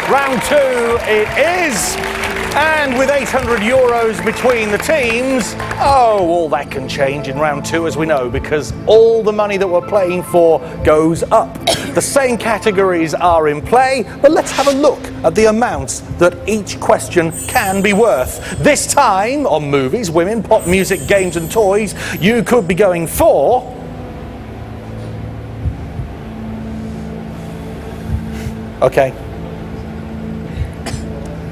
Round two it is. And with €800 between the teams, oh, all that can change in round two, as we know, because all the money that we're playing for goes up. The same categories are in play, but let's have a look at the amounts that each question can be worth. This time, on movies, women, pop music, games and toys, you could be going for... Okay.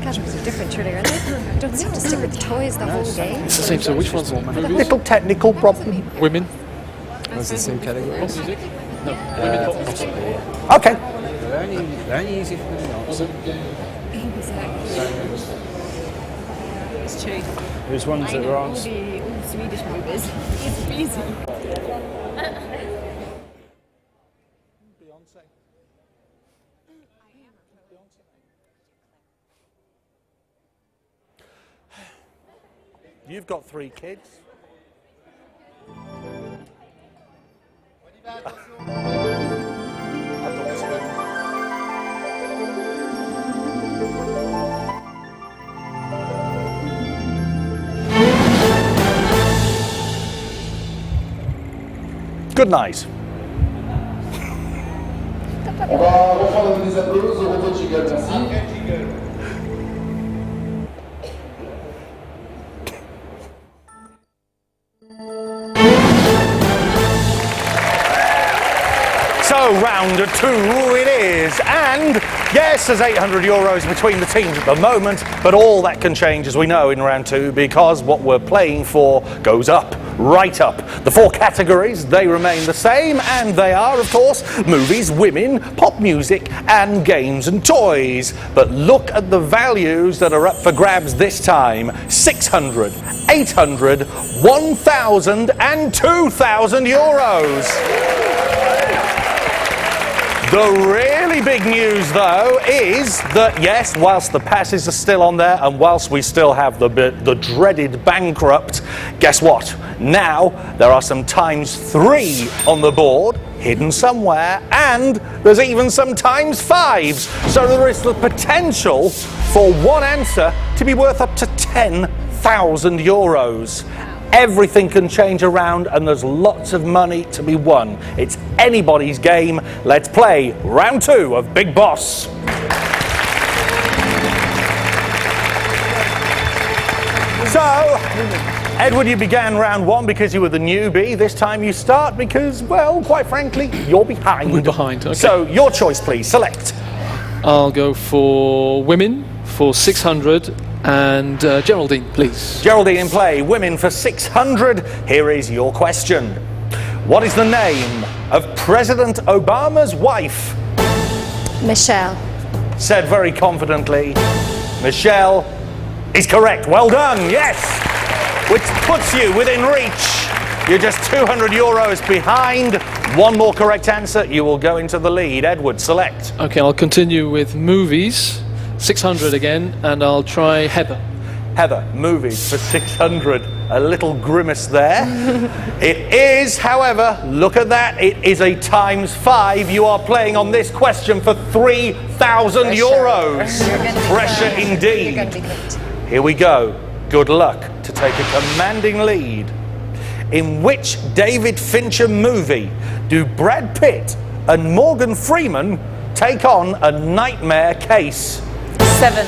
Categories are different, surely, aren't they? You don't have to stick with the toys the whole day.
It's the same, so which one's
Little technical problem.
Women.
That's the same category.
Pop music. No, women pop music.
Okay.
They're only easy for the knots.
It's true.
There's ones that are answered.
All the Swedish movies. It's easy.
You've got 3 kids. Good night.
On va reprendre des applauses au retour de Jiggle, merci.
So round 2 it is, and yes, there's €800 between the teams at the moment, but all that can change, as we know, in round 2, because what we're playing for goes up, right up. The 4 categories, they remain the same, and they are, of course, movies, women, pop music, and games and toys. But look at the values that are up for grabs this time: 600, 800, 1,000, and €2,000. The really big news, though, is that, yes, whilst the passes are still on there and whilst we still have the dreaded bankrupt, guess what? Now there are some ×3 on the board, hidden somewhere, and there's even some ×5s. So there is the potential for one answer to be worth up to €10,000. Everything can change around and there's lots of money to be won. It's anybody's game. Let's play round 2 of Big Boss. So, Edward, you began round 1 because you were the newbie. This time you start because, well, quite frankly, you're behind.
We're behind, okay.
So, your choice, please. Select.
I'll go for women for 600 and Geraldine, please.
Geraldine in play. Women for 600. Here is your question. What is the name of President Obama's wife?
Michelle.
Said very confidently. Michelle is correct. Well done, yes. Which puts you within reach. You're just €200 behind. One more correct answer, you will go into the lead. Edward, select.
Okay, I'll continue with movies. 600 again, and I'll try Heather.
Heather, movies for 600. A little grimace there. It is, however, look at that, it is a ×5. You are playing on this question for €3,000. Pressure indeed. Here we go. Good luck to take a commanding lead. In which David Fincher movie do Brad Pitt and Morgan Freeman take on a nightmare case?
7.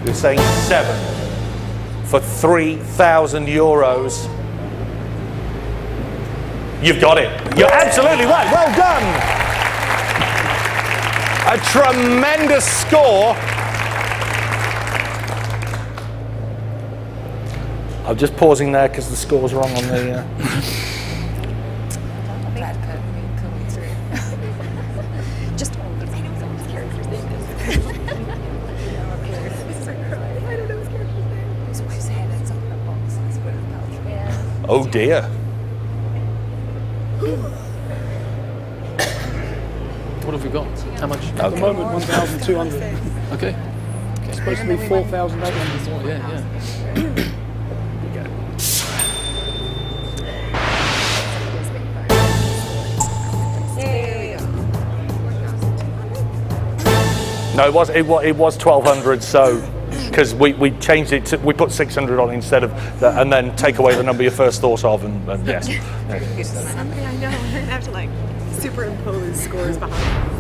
You're saying 7 for €3,000. You've got it. You're absolutely right. Well done. A tremendous score. I'm just pausing there because the score's wrong on the...
Just I know what his character's name is. I don't know his character's name. His wife's head ends up in a box. That's what it's about. Yeah.
Oh dear.
What have we got? How much?
At the moment, 1,200.
Okay.
It's supposed to be 4,800.
Yeah.
No, it was 1,200. So, because we changed it to, we put 600 on instead of that, and then take away the number you first thought of, and yes.
Somebody I know, I'm gonna have to like superimpose scores behind.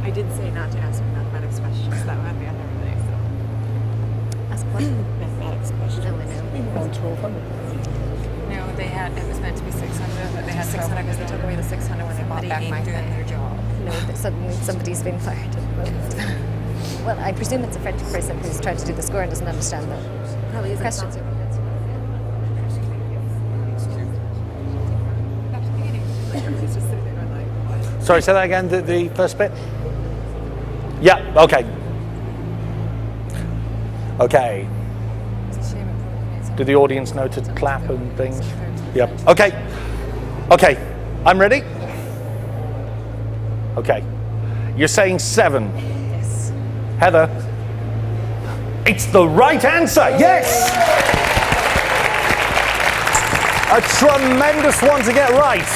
I did say not to ask me mathematics questions. That would be other thing. So. Ask what? Mathematics questions. No, I know.
1,200.
No, they had, it was meant to be 600, but they had 600 because they took away the 600 when they bought back my thing. Their job.
No, that suddenly somebody's been fired. Well, I presume it's a French person who's trying to do the score and doesn't understand the
Probably is
question.
Sorry, say that again, the first bit? Yeah, okay. Okay. Do the audience know to clap and things? Yep. Okay. Okay. I'm ready? Okay. You're saying 7.
Yes.
Heather? It's the right answer! Yes! A tremendous one to get right,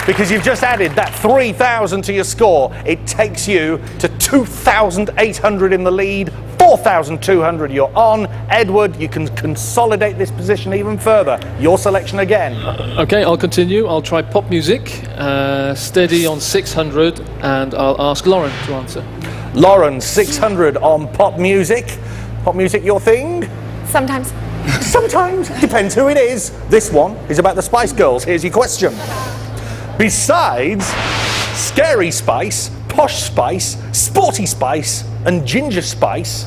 because you've just added that 3,000 to your score. It takes you to 2,800 in the lead, 4,200 you're on. Edward, you can consolidate this position even further. Your selection again.
Okay, I'll continue. I'll try pop music, steady on 600, and I'll ask Lauren to answer.
Lauren, 600 on pop music. Pop music your thing?
Sometimes.
Sometimes. Depends who it is. This one is about the Spice Girls. Here's your question. Besides Scary Spice, Posh Spice, Sporty Spice, and Ginger Spice,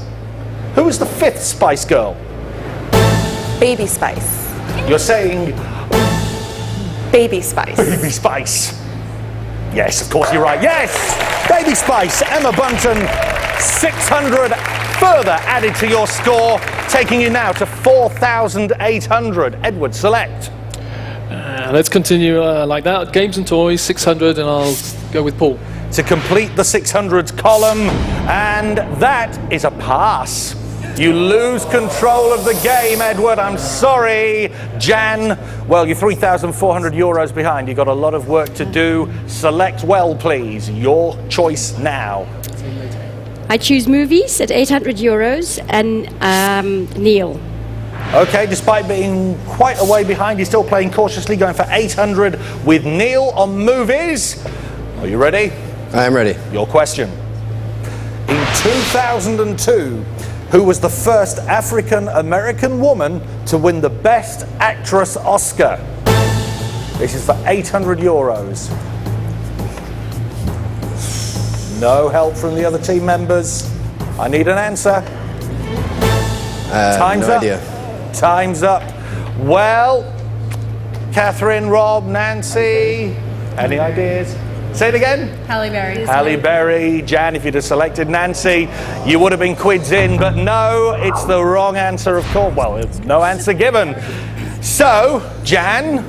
who is the 5th Spice Girl?
Baby Spice.
You're saying
Baby Spice.
Baby Spice. Yes, of course you're right. Yes! Baby Spice, Emma Bunton, 600 further added to your score, taking you now to 4,800. Edward, select.
Let's continue like that. Games and toys, 600, and I'll go with Paul.
To complete the 600s column, and that is a pass. You lose control of the game, Edward. I'm sorry. Jan, well, you're 3,400 euros behind. You've got a lot of work to do. Select well, please. Your choice now.
I choose movies at 800 euros and Neil.
Okay, despite being quite a way behind, you're still playing cautiously, going for 800 with Neil on movies. Are you ready?
I am ready.
Your question. In 2002, who was the first African-American woman to win the Best Actress Oscar? This is for 800 euros. No help from the other team members. I need an answer. Time's
no
up.
idea.
Time's up. Well, Catherine, Rob, Nancy, any ideas? Say it again.
Halle Berry.
Halle Berry. Jan, if you'd have selected Nancy, you would have been quids in, but no, it's the wrong answer, of course. Well, it's no answer given. So, Jan,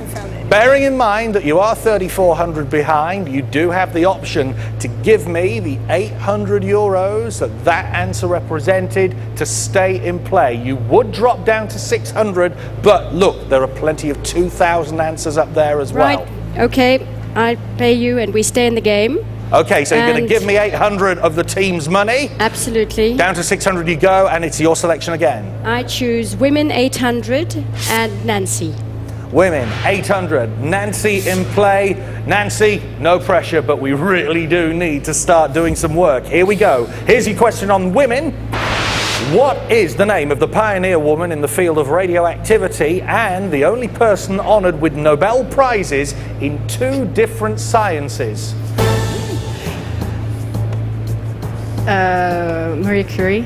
bearing in mind that you are 3,400 behind, you do have the option to give me the 800 euros that answer represented to stay in play. You would drop down to 600, but look, there are plenty of 2,000 answers up there as well.
Right, okay, I pay you and we stay in the game.
Okay, so you're going to
And-
give me 800 of the team's money.
Absolutely.
Down to 600 you go, and it's your selection again.
I choose women 800 and Nancy.
Women, 800. Nancy in play. Nancy, no pressure, but we really do need to start doing some work. Here we go. Here's your question on women. What is the name of the pioneer woman in the field of radioactivity and the only person honoured with Nobel Prizes in 2 different sciences?
Marie Curie.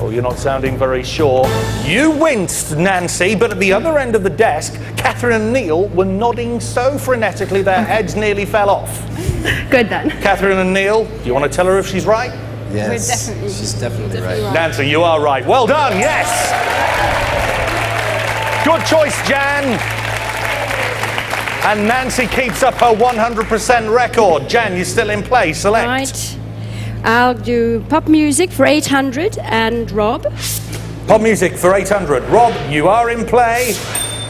Oh, you're not sounding very sure. You winced, Nancy, but at the other end of the desk, Catherine and Neil were nodding so frenetically their heads nearly fell off.
Good then.
Catherine and Neil, do you want to tell her if she's right?
Yes, she's definitely right.
Nancy, you are right. Well done, yes! Good choice, Jan. And Nancy keeps up her 100% record. Jan, you're still in play. Select.
Right. I'll do pop music for 800 and Rob.
Pop music for 800. Rob, you are in play.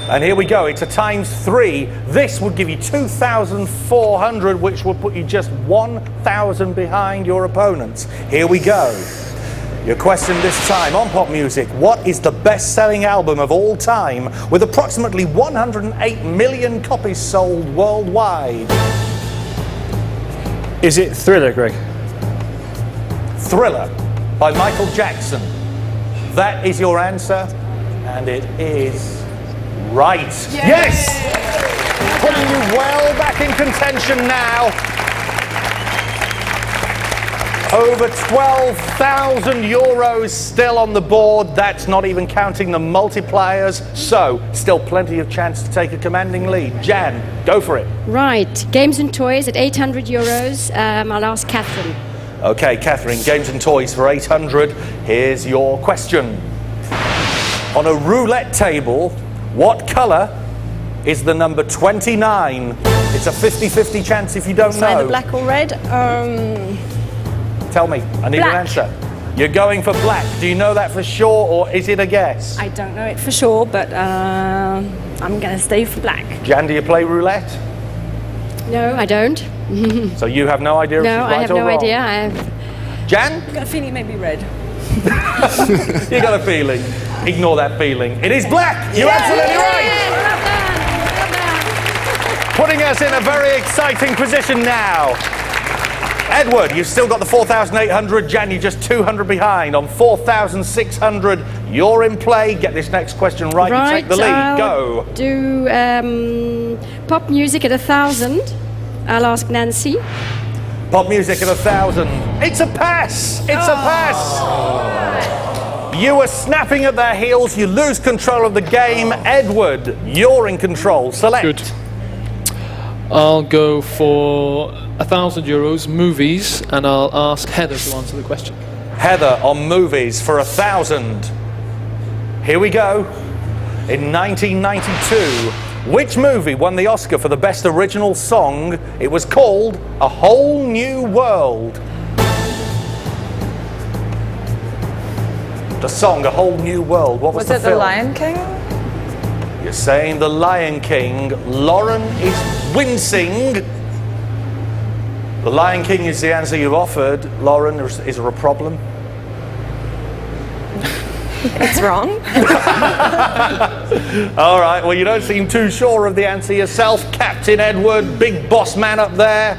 And here we go. It's a ×3. This would give you 2,400, which would put you just 1,000 behind your opponents. Here we go. Your question this time on pop music. What is the best-selling album of all time with approximately 108 million copies sold worldwide?
Is it Thriller, Greg?
Thriller by Michael Jackson. That is your answer, and it is right. Yes! Putting you well back in contention now. Over 12,000 euros still on the board. That's not even counting the multipliers. So, still plenty of chance to take a commanding lead. Jan, go for it.
Right, games and toys at 800 euros. I'll ask Catherine.
Okay, Catherine, games and toys for 800. Here's your question. On a roulette table, what colour is the number 29? It's a 50-50 chance if you don't know.
Either black or red.
Tell me, I need an answer. You're going for black. Do you know that for sure, or is it a guess?
I don't know it for sure, but I'm going to stay for black.
Jan, do you play roulette?
No, I don't.
So you have no idea if she's
No,
right
I have
or
no
wrong?
idea.
Jan?
I've got a feeling it may be red.
You got a feeling. Ignore that feeling. It is black. You're absolutely right. Putting us in a very exciting position now. Edward, you've still got the 4,800. Jan, you're just 200 behind. On 4,600, you're in play. Get this next question right. You take the lead.
I'll
Go.
do pop music at 1,000. I'll ask Nancy.
Pop music at 1,000. It's a pass. It's a pass. You were snapping at their heels. You lose control of the game. Edward, you're in control. Select.
Good. I'll go for 1,000 euros, movies, and I'll ask Heather to answer the question.
Heather on movies for 1,000. Here we go. In 1992, which movie won the Oscar for the best original song? It was called A Whole New World. The song A Whole New World. What was the
it
film?
The Lion King?
You're saying The Lion King. Lauren is wincing. The Lion King is the answer you've offered. Lauren, is there a problem?
It's wrong.
All right, well, you don't seem too sure of the answer yourself. Captain Edward, big boss man up there.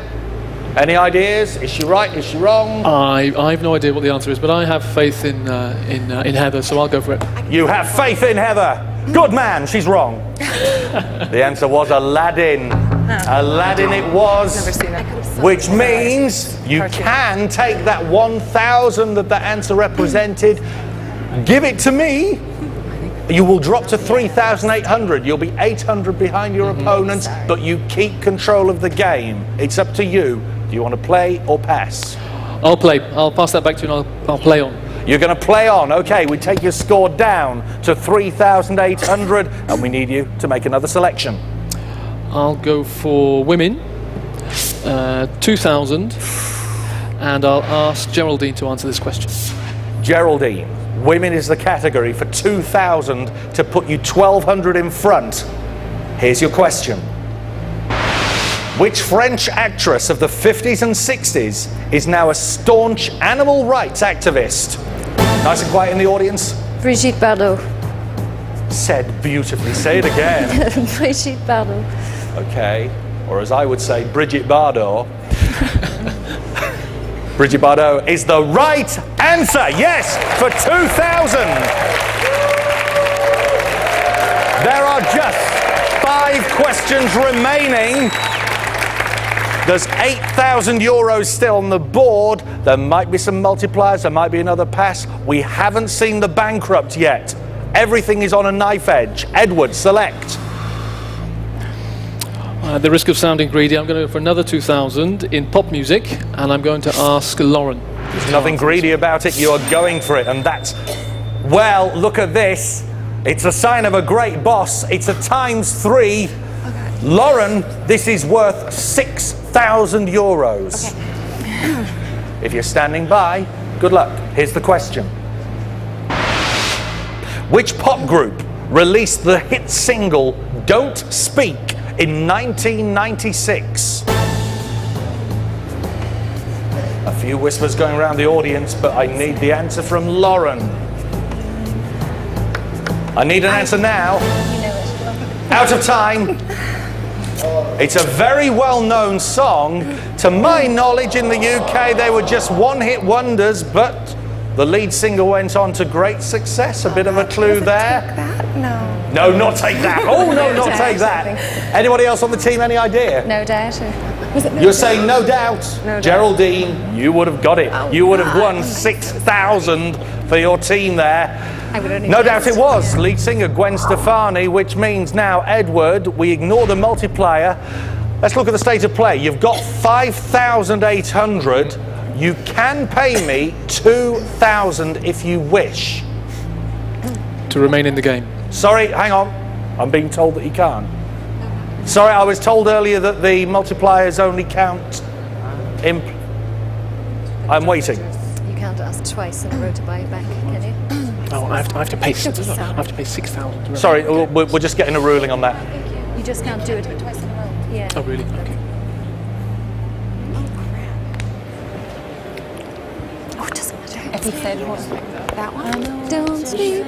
Any ideas? Is she right? Is she wrong?
I have no idea what the answer is, but I have faith in Heather, so I'll go for it.
You have faith in Heather. Good man, she's wrong. The answer was Aladdin. Aladdin it was.
Never seen it.
Which means you can take that 1,000 that the answer represented, give it to me. You will drop to 3,800. You'll be 800 behind your opponents, but you keep control of the game. It's up to you. Do you want to play or pass?
I'll play. I'll pass that back to you and I'll play on.
You're going to play on. Okay, we take your score down to 3,800 and we need you to make another selection.
I'll go for women, 2,000, and I'll ask Geraldine to answer this question.
Geraldine, women is the category for 2,000 to put you 1,200 in front. Here's your question. Which French actress of the 50s and 60s is now a staunch animal rights activist? Nice and quiet in the audience.
Brigitte Bardot.
Said beautifully. Say it again.
Brigitte Bardot.
Okay. Or as I would say, Brigitte Bardot. Brigitte Bardot is the right answer. Yes, for 2,000. There are just 5 questions remaining. There's 8,000 euros still on the board. There might be some multipliers. There might be another pass. We haven't seen the bankrupt yet. Everything is on a knife edge. Edward, select.
At the risk of sounding greedy, I'm going to go for another 2,000 in pop music, and I'm going to ask Lauren.
There's nothing greedy about it. You are going for it, and that's, well, look at this. It's a sign of a great boss. It's a ×3. Okay. Lauren, this is worth 6,000 euros. Okay. If you're standing by, good luck. Here's the question. Which pop group released the hit single Don't Speak in 1996? A few whispers going around the audience, but I need the answer from Lauren. I need an answer now. Out of time. It's a very well-known song. To my knowledge, in the UK, they were just one-hit wonders, but the lead singer went on to great success. A bit of a clue there.
No.
No, not take that. Oh, no, not take that. Anybody else on the team, any idea?
No doubt.
You're saying no doubt.
No doubt.
Geraldine, you would have got it. You would have won 6,000 for your team there.
I would only
No doubt it was. Lead singer Gwen Stefani, which means now, Edward, we ignore the multiplier. Let's look at the state of play. You've got 5,800. You can pay me 2,000 if you wish.
To remain in the game.
Sorry, hang on. I'm being told that you can't. Sorry, I was told earlier that the multipliers only count in... I'm waiting.
You can't ask twice in a row to buy it back, can you?
Oh, I have to pay 6,000.
Sorry, we're just getting a ruling on that.
You just can't do it twice in a row. Yeah.
Oh, really? Okay.
Oh, it doesn't matter. If he said what? That one? Don't speak.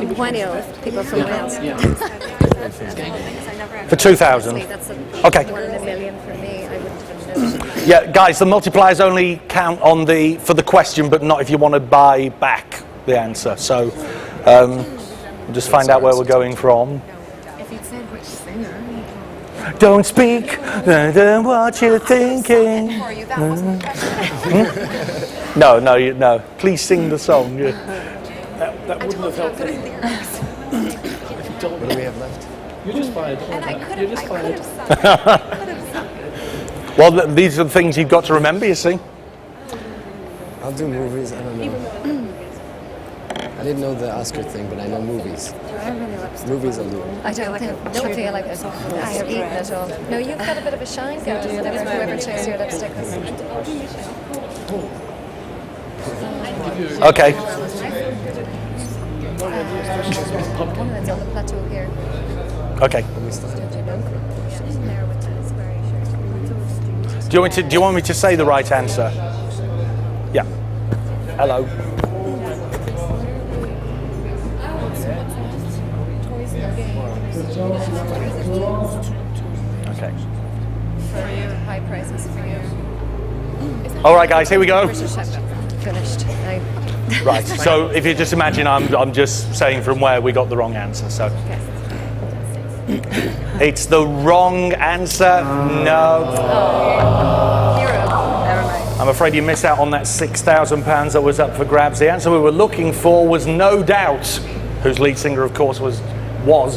Millennial people from Wales.
For 2,000. Okay.
1 in a million for me. I wouldn't have known.
Yeah, guys, the multipliers only count on for the question, but not if you want to buy back the answer. So, we'll just find out where we're going from.
If you'd said which singer.
Don't speak, what you're thinking. No. Please sing the song. Yeah.
That wouldn't have helped me.
What do we have left?
You're just fired. You're just fired.
Well, these are the things you've got to remember, you see.
I'll do movies. I don't know. I didn't know the Oscar thing, but I know movies. Movies are little.
I don't feel like I have eaten at all. No, you've got a bit of a shine going. Whoever checks your lipstick was...
Okay.
It's on the plateau here.
Okay. Do you want me to say the right answer? Yeah. Hello. Okay.
For you, high prices for you.
All right, guys, here we go.
Finished.
Right. So if you just imagine, I'm just saying from where we got the wrong answer. So it's the wrong answer. No. I'm afraid you missed out on that £6,000 that was up for grabs. The answer we were looking for was No Doubt, whose lead singer, of course, was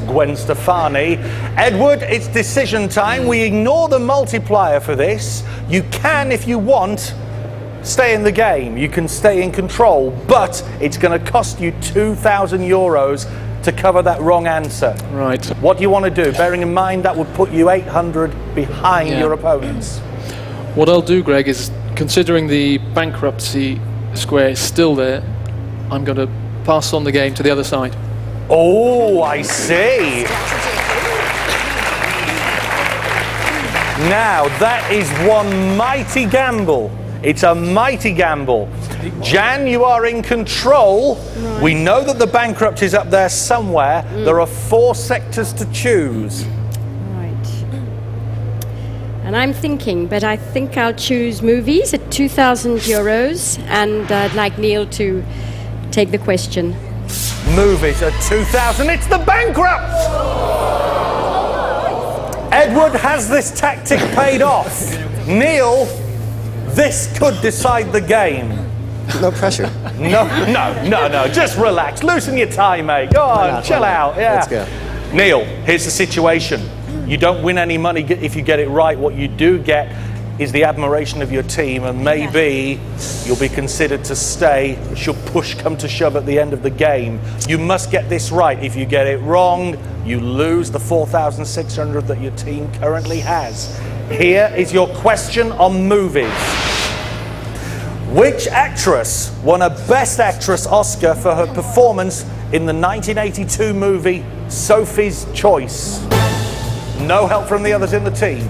Gwen Stefani. Edward, it's decision time. We ignore the multiplier for this. You can, if you want, stay in the game. You can stay in control, but it's going to cost you €2,000 to cover that wrong answer.
Right.
What do you want to do? Bearing in mind that would put you 800 behind your opponents.
What I'll do, Greg, is considering the bankruptcy square is still there, I'm going to pass on the game to the other side.
Oh, I see. Now, that is one mighty gamble. It's a mighty gamble. Jan, you are in control. Right. We know that the bankrupt is up there somewhere. There are 4 sectors to choose.
Right. And I'm thinking, but I think I'll choose movies at €2,000, and I'd like Neil to take the question.
Movies at 2,000. It's the bankrupt! Edward, has this tactic paid off? Neil, this could decide the game.
No pressure.
No. Just relax. Loosen your tie, mate. Go on, chill out. Yeah.
Let's go.
Neil, here's the situation. You don't win any money if you get it right. What you do get is the admiration of your team, and maybe you'll be considered to stay should push come to shove at the end of the game. You must get this right. If you get it wrong, you lose the 4,600 that your team currently has. Here is your question on movies. Which actress won a Best Actress Oscar for her performance in the 1982 movie Sophie's Choice? No help from the others in the team.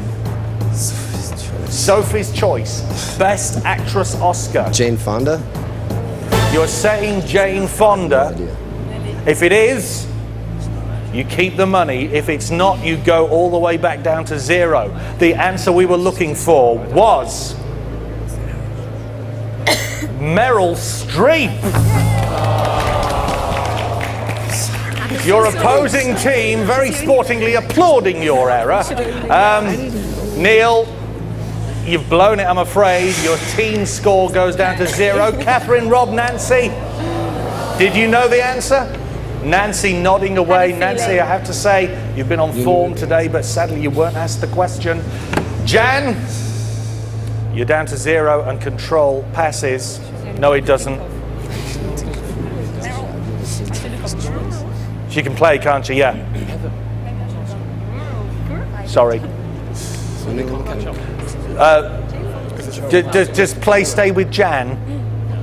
Sophie's Choice, Best Actress Oscar.
Jane Fonda?
You're saying Jane Fonda. If it is, you keep the money. If it's not, you go all the way back down to 0. The answer we were looking for was Meryl Streep. Your opposing team very sportingly applauding your error. Neil, you've blown it, I'm afraid. Your team score goes down to 0. Catherine, Rob, Nancy, did you know the answer? Nancy nodding away. Nancy, I have to say, you've been on form today, but sadly you weren't asked the question. Jan, you're down to 0 and control passes. No, it doesn't. She can play, can't she? Yeah. Sorry. Does play stay with Jan?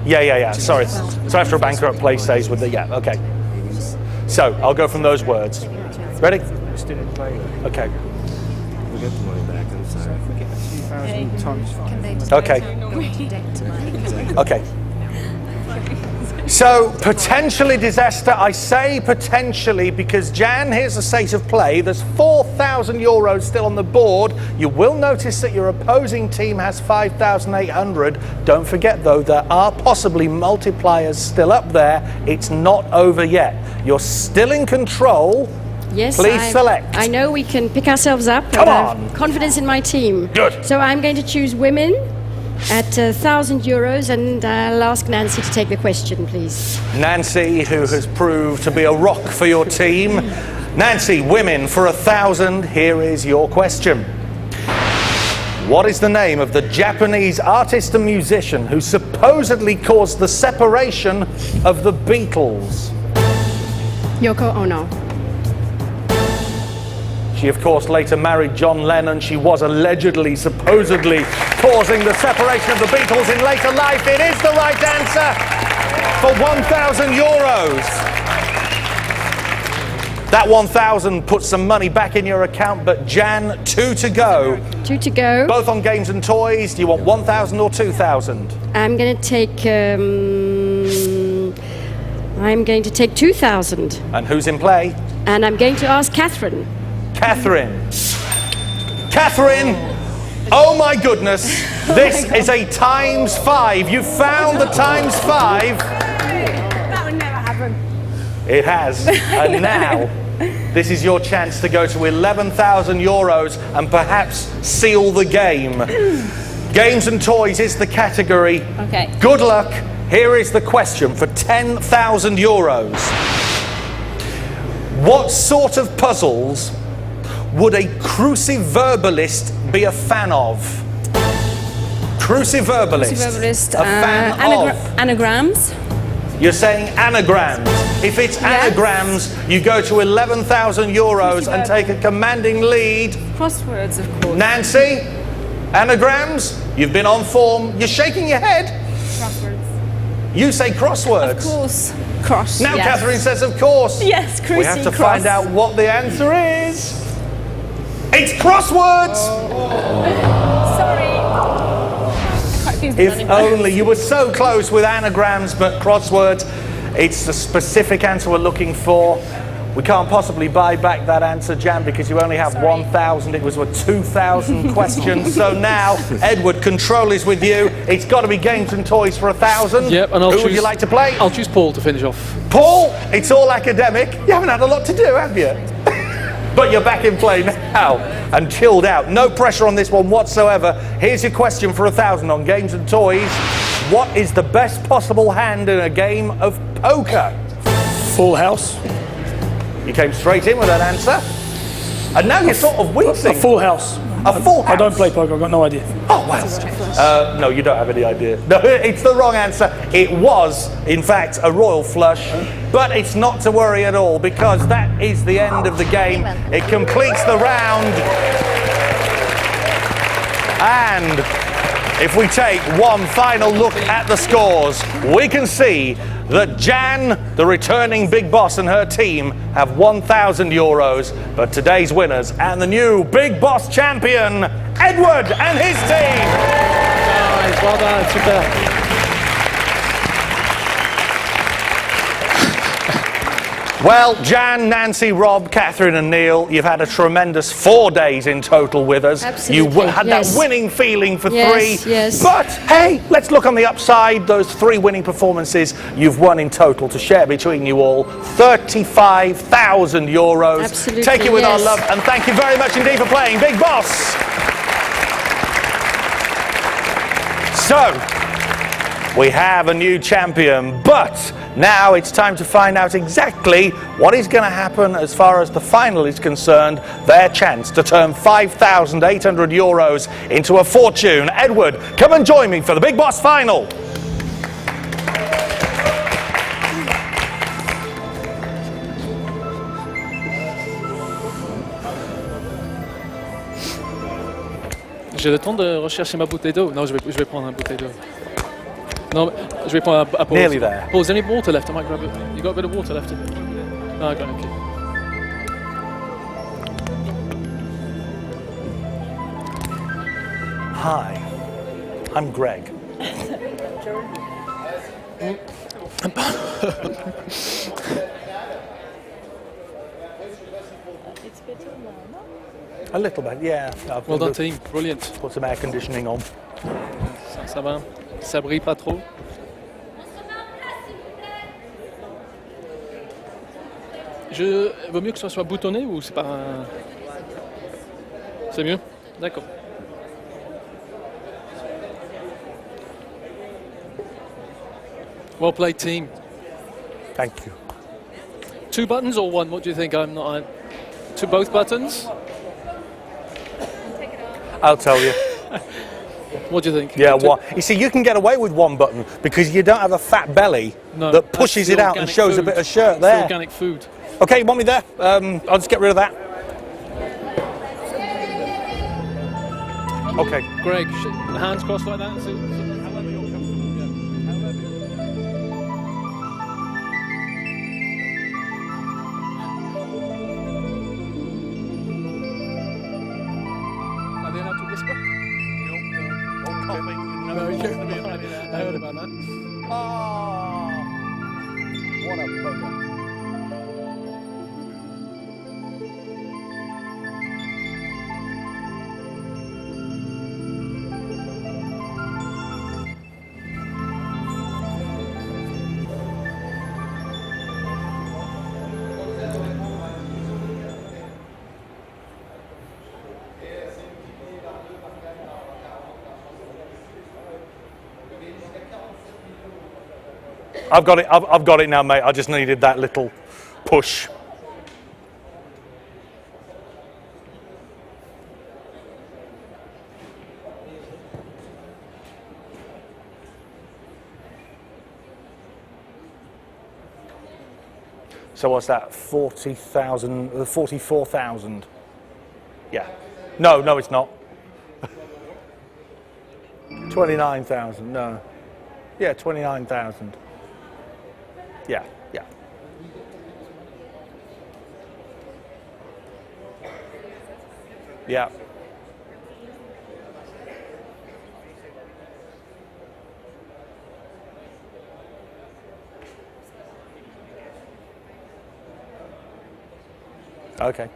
Yeah. Sorry. So after a bankrupt, play stays with the... Yeah, okay. So, I'll go from those words. Ready? Okay.
We get the money back, I'm sorry. If we get 2,000 times 5.
Okay. So, potentially disaster. I say potentially because, Jan, here's the state of play. There's 4,000 euros still on the board. You will notice that your opposing team has 5,800. Don't forget, though, there are possibly multipliers still up there. It's not over yet. You're still in control.
Yes,
Please select.
I know we can pick ourselves up.
Come
I
on.
have confidence in my team.
Good.
So I'm going to choose women at 1,000 euros, and I'll ask Nancy to take the question, please.
Nancy, who has proved to be a rock for your team. Nancy, women for 1,000. Here is your question. What is the name of the Japanese artist and musician who supposedly caused the separation of the Beatles?
Yoko Ono.
She, of course, later married John Lennon. She was allegedly, supposedly, causing the separation of the Beatles in later life. It is the right answer for 1,000 euros. That 1,000 puts some money back in your account, but Jan, 2 to go.
2 to go.
Both on games and toys. Do you want 1,000 or 2,000?
I'm going to take... I'm going to take 2,000.
And who's in play?
And I'm going to ask Catherine.
Catherine. Catherine, oh my goodness, this is a ×5. You found the ×5.
That would never happen.
It has. And now, this is your chance to go to 11,000 euros and perhaps seal the game. Games and toys is the category.
Okay.
Good luck. Here is the question for 10,000 euros. What sort of puzzles would a cruciverbalist be a fan of? Cruciverbalist.
Cruciverbalist.
A fan of.
Anagrams.
You're saying anagrams. If it's anagrams, you go to 11,000 euros and take a commanding lead.
Crosswords, of course.
Nancy, anagrams? You've been on form. You're shaking your head.
Crosswords.
You say crosswords.
Of course. Cross.
Now
yes.
Catherine says of course.
Yes,
We have to find out what the answer is. It's crosswords!
Sorry.
If only. You were so close with anagrams, but crosswords, it's the specific answer we're looking for. We can't possibly buy back that answer, Jan, because you only have 1,000. It was a 2,000 question. So now, Edward, control is with you. It's got to be games and toys for 1,000.
Yep, and
Who would you like to play?
I'll choose Paul to finish off.
Paul, it's all academic. You haven't had a lot to do, have you? But you're back in play now and chilled out. No pressure on this one whatsoever. Here's your question for 1,000 on games and toys. What is the best possible hand in a game of poker?
Full house.
You came straight in with that answer. And now you're sort of wincing.
A full house.
A full house?
I don't play poker, I've got no idea.
Oh, wow. No, you don't have any idea. No, it's the wrong answer. It was, in fact, a royal flush. But it's not to worry at all, because that is the end of the game. It completes the round. And if we take one final look at the scores, we can see that Jan, the returning big boss, and her team have 1,000 euros. But today's winners and the new big boss champion, Edward and his team.
Nice, well done, super.
Well, Jan, Nancy, Rob, Catherine and Neil, you've had a tremendous 4 days in total with us.
Absolutely,
You had
yes.
that winning feeling for
Yes,
3.
yes.
But, hey, let's look on the upside. Those 3 winning performances you've won in total to share between you all. €35,000.
Absolutely,
Take it with our
yes.
love and thank you very much indeed for playing Big Boss. So, we have a new champion, but now it's time to find out exactly what is going to happen as far as the final is concerned. Their chance to turn €5,800 into a fortune. Edward, come and join me for the Big Boss final.
J'ai le temps de rechercher ma bouteille d'eau. Non, je vais prendre une bouteille d'eau. Non, je vais prendre a pause.
Nearly there.
Paul, is there any water left? I might grab it. You got a bit of water left? No, I got it. Okay.
Hi, I'm Greg. A little bit, yeah.
Well done, team. Brilliant.
Put some air conditioning on.
Ça va? Ça brille pas trop? Vaut mieux que ça soit boutonné ou c'est pas... C'est mieux? D'accord. Well played, team.
Thank you.
2 buttons or 1? What do you think? To both buttons?
I'll tell you.
What do you think?
Yeah, one. You see, you can get away with 1 button because you don't have a fat belly
No,
that
that's
pushes
the
it out and
organic
shows a
food.
bit of shirt
It's the
there.
organic food.
Okay, you want me there? I'll just get rid of that. Okay.
Greg, hands crossed like that. Are they allowed to whisper? No, I heard about that.
Oh, what a bugger. I've got it. I've got it now, mate. I just needed that little push. So what's that? 40,000, 44,000. Yeah. No, it's not. 29,000. No. Yeah, 29,000. Yeah. Yeah. Okay.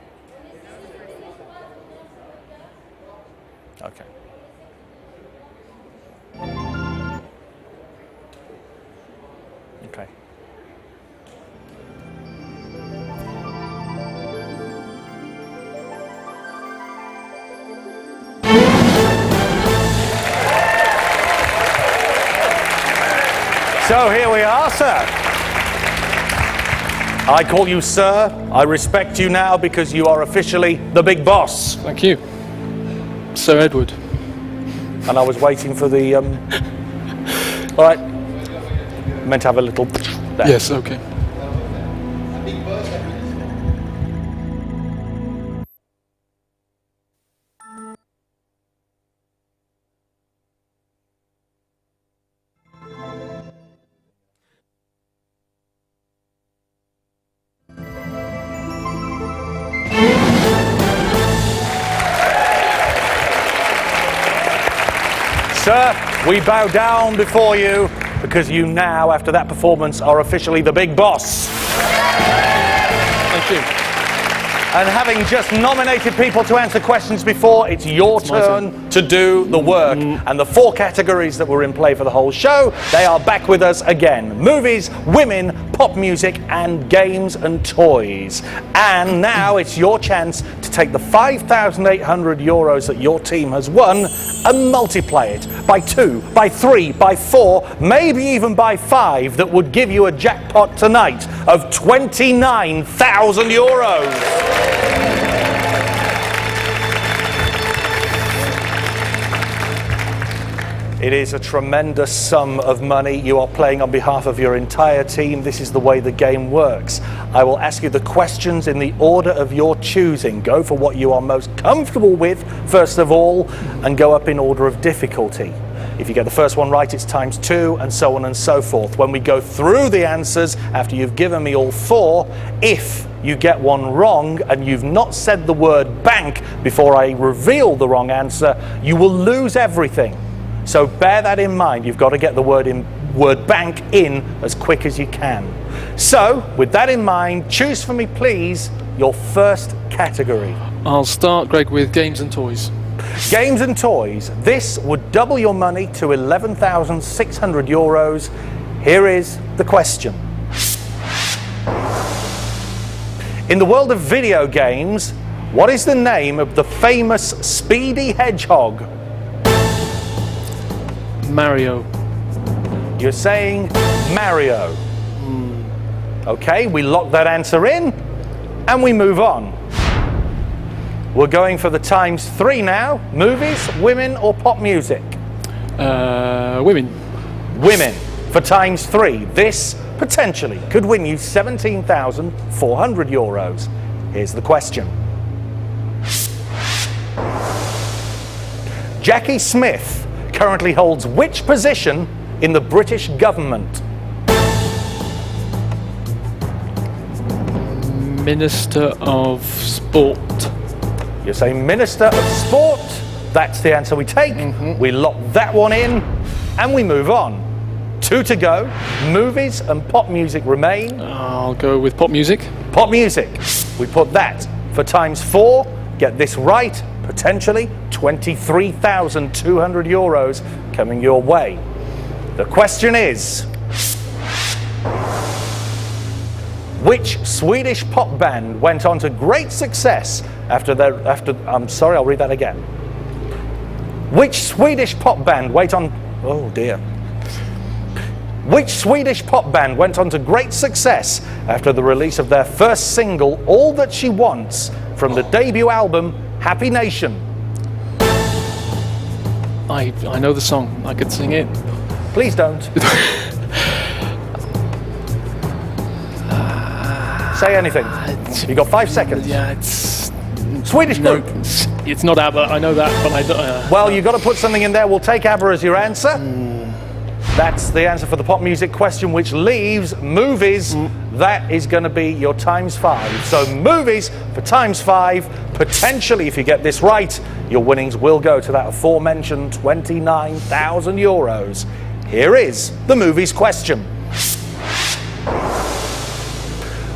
Okay. Okay. So here we are, sir. I call you sir. I respect you now because you are officially the big boss.
Thank you, Sir Edward.
And I was waiting for the. All right. Meant to have a little. There.
Yes. Okay.
Sir, we bow down before you because you now, after that performance, are officially the big boss.
Thank you.
And having just nominated people to answer questions before, it's your turn to do the work. And the 4 categories that were in play for the whole show, they are back with us again. Movies, women, pop music, and games and toys. And now it's your chance to take the 5,800 euros that your team has won and multiply it by 2, by 3, by 4, maybe even by 5, that would give you a jackpot tonight of 29,000 euros. It is a tremendous sum of money. You are playing on behalf of your entire team. This is the way the game works. I will ask you the questions in the order of your choosing. Go for what you are most comfortable with, first of all, and go up in order of difficulty. If you get the first one right, it's ×2, and so on and so forth. When we go through the answers, after you've given me all 4, if you get one wrong and you've not said the word bank before I reveal the wrong answer, you will lose everything. So bear that in mind. You've got to get the word bank in as quick as you can. So, with that in mind, choose for me, please, your first category.
I'll start, Greg, with games and toys.
Games and toys. This would double your money to 11,600 euros. Here is the question. In the world of video games, what is the name of the famous Speedy Hedgehog?
Mario.
You're saying Mario. Okay, we lock that answer in and we move on. We're going for the ×3 now. Movies, women, or pop music?
Women.
Women for ×3. This potentially could win you 17,400 euros. Here's the question. Jackie Smith currently holds which position in the British government?
Minister of Sport.
You're saying Minister of Sport. That's the answer we take. We lock that one in and we move on. 2 to go. Movies and pop music remain.
I'll go with pop music.
Pop music. We put that for ×4. Get this right, potentially 23,200 euros coming your way. The question is, which Swedish pop band went on to great success I'll read that again. Which Swedish pop band Which Swedish pop band went on to great success after the release of their first single, All That She Wants, from the debut album, Happy Nation?
I know the song. I could sing it.
Please don't. Say anything. You got 5 seconds.
Yeah, it's
Swedish group.
It's not Abba. I know that, but I don't.
Well, you've got to put something in there. We'll take Abba as your answer. That's the answer for the pop music question, which leaves movies. That is going to be your ×5. So movies for ×5. Potentially, if you get this right, your winnings will go to that aforementioned 29,000 euros. Here is the movies question.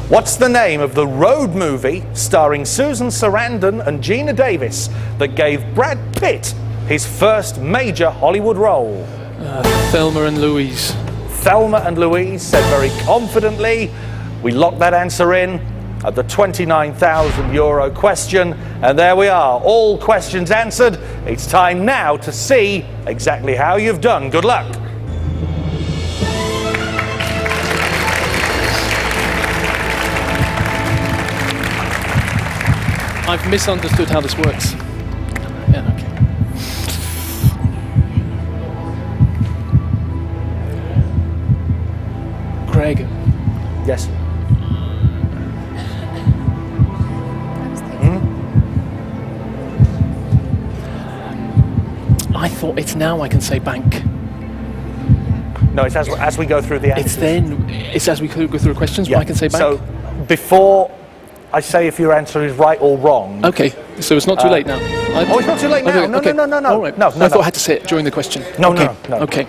What's the name of the road movie starring Susan Sarandon and Geena Davis that gave Brad Pitt his first major Hollywood role?
Thelma and Louise.
Thelma and Louise, said very confidently. We lock that answer in at the 29,000 euro question. And there we are, all questions answered. It's time now to see exactly how you've done. Good luck.
I've misunderstood how this works. Yeah, okay. Greg.
Yes.
I thought it's now I can say bank.
No, it's as we go through the answers.
It's as we go through questions where I can say bank?
So before I say if your answer is right or wrong.
Okay, so it's not too late now.
It's not too late now. No.
All right.
No,
I thought I had to say it during the question.
No.
Okay.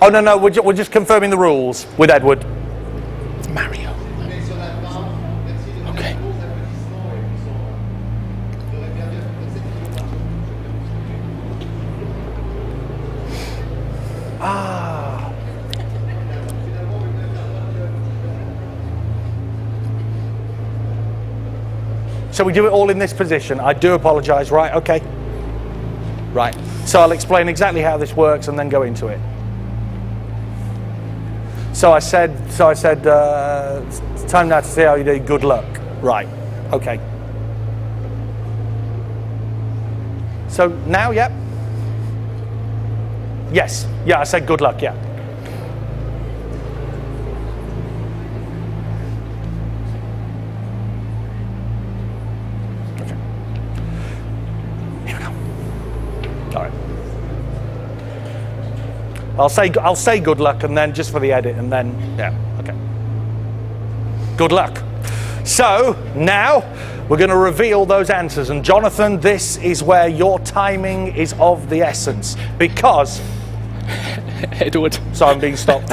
Oh, no, we're just confirming the rules with Edward.
Mario.
Ah. So we do it all in this position. I do apologise. Right, okay. Right. So I'll explain exactly how this works and then go into it. So I said, it's time now to see how you do. Good luck. Right. Okay. So now, yep. Yes. Yeah, I said good luck, yeah. Okay. Here we go. All right. I'll say good luck and then just for the edit and then, yeah, okay. Good luck. So now we're going to reveal those answers, and Jonathan, this is where your timing is of the essence, because
Edward.
So I'm being stopped.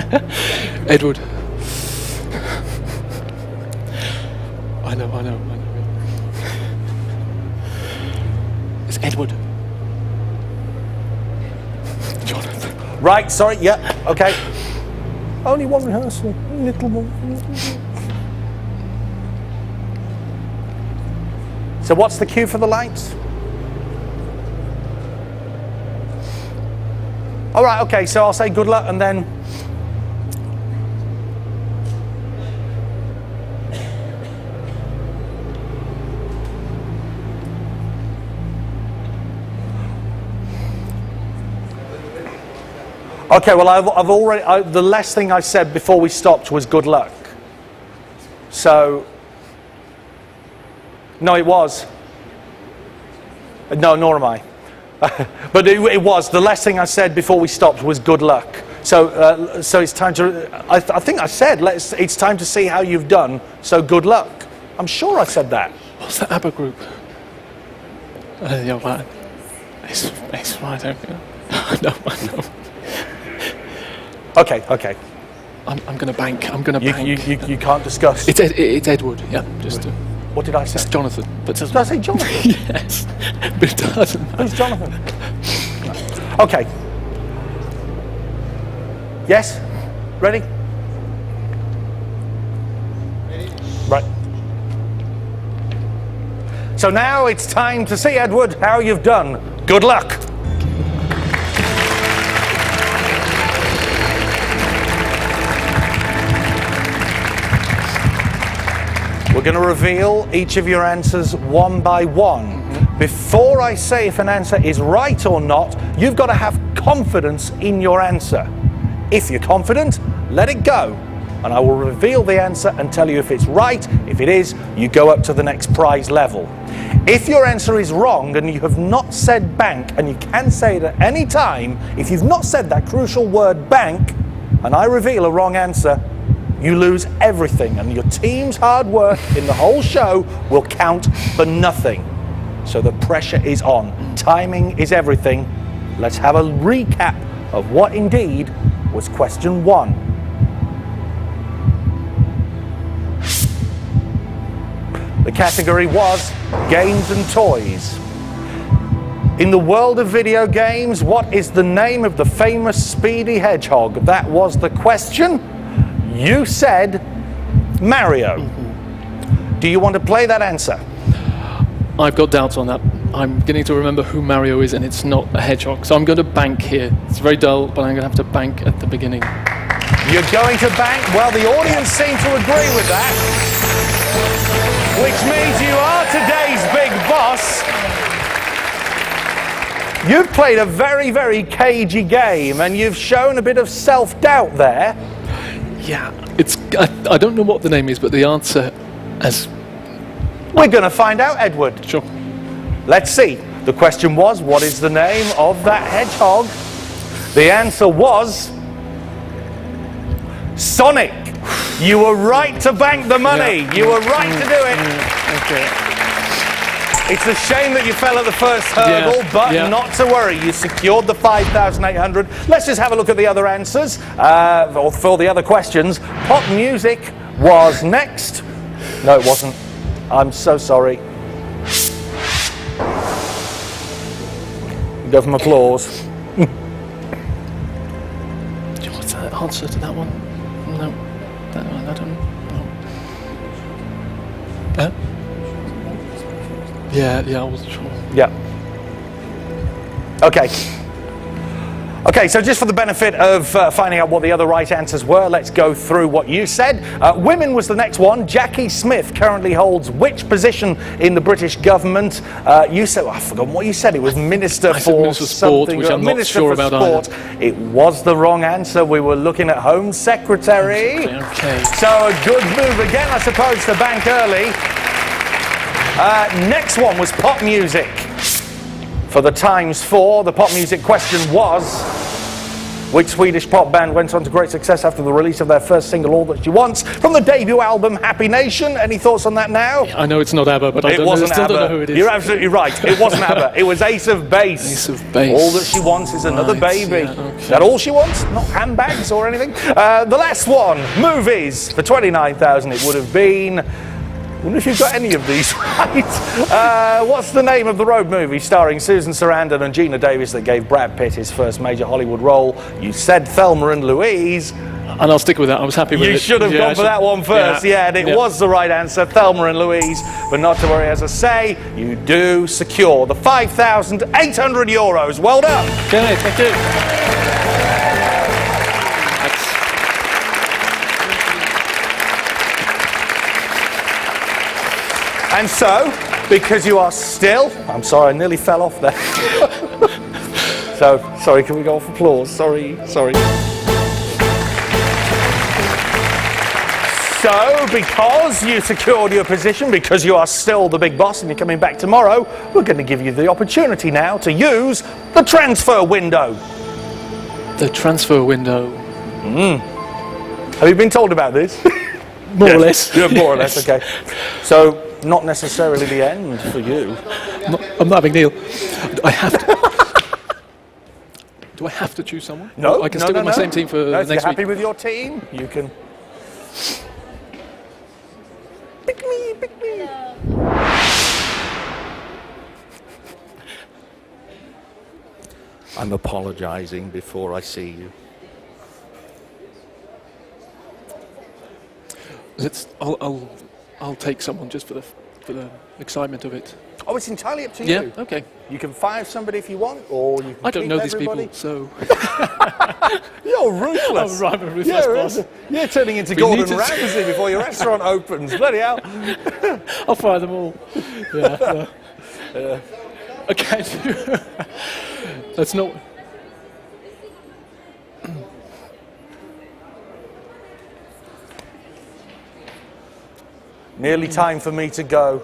Edward. I know. It's Edward. Jonathan.
Right, sorry, yeah, okay. Only one rehearsal, a little more. So what's the cue for the lights? All right, okay, so I'll say good luck and then... Okay, well, I've already... the last thing I said before we stopped was good luck. So... No, it was. No, nor am I. But it was. The last thing I said before we stopped was good luck. So, so it's time to... I think I said, it's time to see how you've done, so good luck. I'm sure I said that.
What's the Abba group? Yeah, it's right, I know.
Okay.
I'm going to bank.
You can't discuss.
It's Edward, yeah. Just
what did I say?
It's Jonathan. But
did I say Jonathan?
Yes, but it doesn't.
Who's Jonathan? Okay. Yes? Ready? Right. So now it's time to see, Edward, how you've done. Good luck. We're going to reveal each of your answers one by one. Before I say if an answer is right or not, you've got to have confidence in your answer. If you're confident, let it go. And I will reveal the answer and tell you if it's right. If it is, you go up to the next prize level. If your answer is wrong and you have not said bank, and you can say it at any time, if you've not said that crucial word bank, and I reveal a wrong answer, you lose everything, and your team's hard work in the whole show will count for nothing. So the pressure is on. Timing is everything. Let's have a recap of what indeed was question 1. The category was games and toys. In the world of video games, what is the name of the famous Speedy Hedgehog? That was the question. You said Mario. Do you want to play that answer?
I've got doubts on that. I'm beginning to remember who Mario is, and it's not a hedgehog. So I'm going to bank here. It's very dull, but I'm going to have to bank at the beginning.
You're going to bank? Well, the audience seem to agree with that. Which means you are today's big boss. You've played a very, very cagey game, and you've shown a bit of self-doubt there.
Yeah, I don't know what the name is, but the answer as...
We're going to find out, Edward.
Sure.
Let's see. The question was, what is the name of that hedgehog? The answer was... Sonic. You were right to bank the money. Yeah. You were right to do it.
Okay.
It's a shame that you fell at the first hurdle, but not to worry. You secured the 5,800. Let's just have a look at the other answers, or for the other questions. Pop music was next. No, it wasn't. I'm so sorry. Go from applause.
answer to that one? No. That one, I don't know. Yeah, I wasn't sure.
Yeah. Okay. Okay, so just for the benefit of finding out what the other right answers were, let's go through what you said. Women was the next one. Jackie Smith currently holds which position in the British government? You said, I've forgotten what you said. It was Minister for
Sport, which I'm not sure about either.
It was the wrong answer. We were looking at Home Secretary.
Okay.
So a good move again, I suppose, to bank early. Next one was pop music. For the ×4, the pop music question was, which Swedish pop band went on to great success after the release of their first single, All That She Wants, from the debut album, Happy Nation? Any thoughts on that now?
I know it's not Abba, but I still don't know who it is.
You're absolutely right. It wasn't Abba. It was Ace of Base.
Ace of Base.
All That She Wants is Another Baby.
Yeah, okay.
Is that all she wants? Not handbags or anything? The last one, movies. For 29,000 it would have been... I wonder if you've got any of these right. What's the name of the road movie starring Susan Sarandon and Gina Davis that gave Brad Pitt his first major Hollywood role? You said Thelma and Louise.
And I'll stick with that. I was happy with it.
You should have gone for that one first. Yeah, and it was the right answer, Thelma and Louise. But not to worry, as I say, you do secure the €5,800. Well done.
Okay, thank you.
And so, because you are still... I'm sorry, I nearly fell off there. So, sorry, can we go off applause? Sorry. So, because you secured your position, because you are still the big boss and you're coming back tomorrow, we're going to give you the opportunity now to use the transfer window.
The transfer window.
Have you been told about this?
More or less.
Yeah, more or less, okay. So, not necessarily the end for you.
I'm not having Neil. I have to. Do I have to choose someone?
No,
I can stick with my same team for
if
next
you're happy
week.
with your team, you can... Pick me. I'm apologising before I see you.
I'll take someone just for the excitement of it.
Oh, it's entirely up to you.
Yeah, okay.
You can fire somebody if you want, or you can
I don't
keep
know
everybody.
these people, so...
You're ruthless.
I'm a ruthless boss.
You're turning into Gordon Ramsay before your restaurant opens. Bloody hell.
I'll fire them all. Yeah. Okay. That's not...
Nearly time for me to go.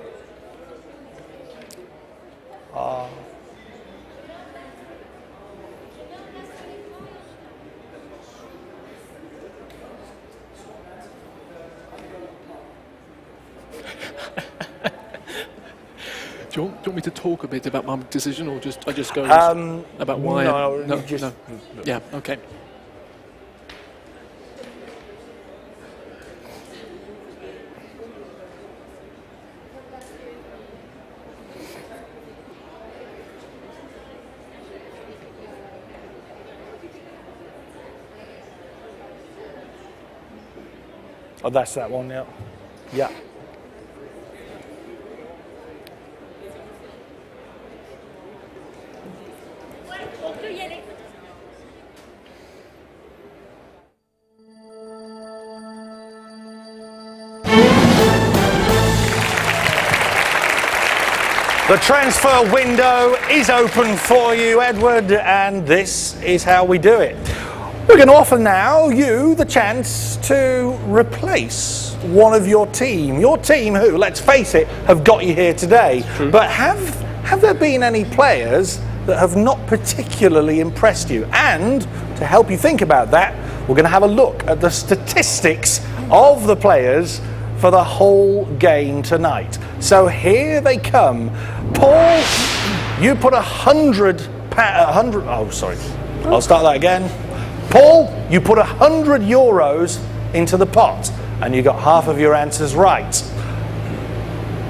Do you want me to talk a bit about my decision, or I just go about why?
No.
Yeah, okay.
Oh, that's that one, yeah. Yeah. The transfer window is open for you, Edward, and this is how we do it. We're going to offer now you the chance to replace one of your team. Your team who, let's face it, have got you here today. But have there been any players that have not particularly impressed you? And to help you think about that, we're going to have a look at the statistics of the players for the whole game tonight. So here they come. Paul, you put 100. Oh, sorry. I'll start that again. Paul, you put €100 into the pot, and you got half of your answers right.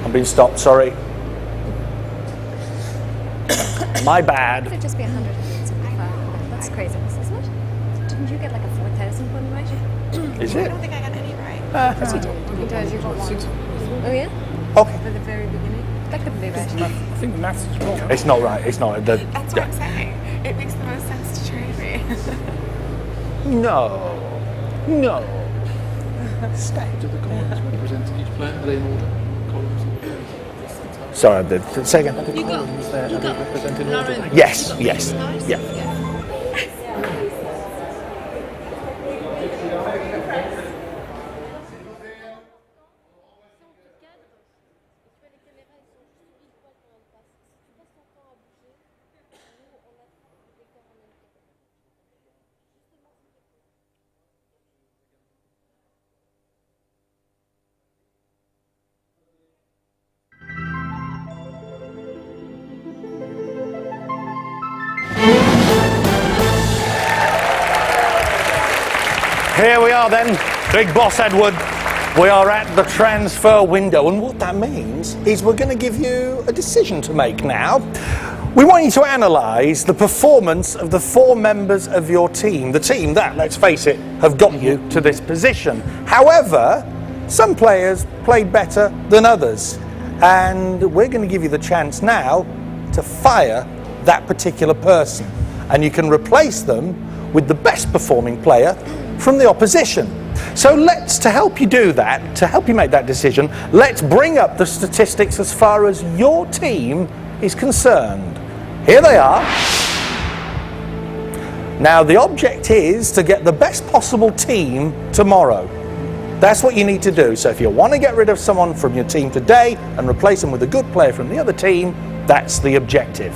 I'm being stopped. Sorry. My bad.
It could just be 100. That's crazy, isn't it? Didn't you get like a 4,000 one right?
Is
I
it?
don't think I got any right. Yes, you did. You did. You got one. Oh yeah?
Okay.
At the very beginning. That couldn't be right.
I think the maths is wrong.
It's not right. It's not.
That's what I'm saying. It makes the most sense to trade me.
No. No.
Stay to the columns representing each player. Are they in order? Columns.
Sorry, I did. Say again.
You got represented in order.
Yes. Yes. Yeah. Here we are then, Big Boss Edward. We are at the transfer window, and what that means is we're going to give you a decision to make now. We want you to analyse the performance of the 4 members of your team, the team that, let's face it, have got you to this position. However, some players played better than others, and we're going to give you the chance now to fire that particular person, and you can replace them with the best performing player from the opposition. So to help you do that, to help you make that decision, let's bring up the statistics as far as your team is concerned. Here they are. Now the object is to get the best possible team tomorrow. That's what you need to do. So if you want to get rid of someone from your team today and replace them with a good player from the other team, that's the objective.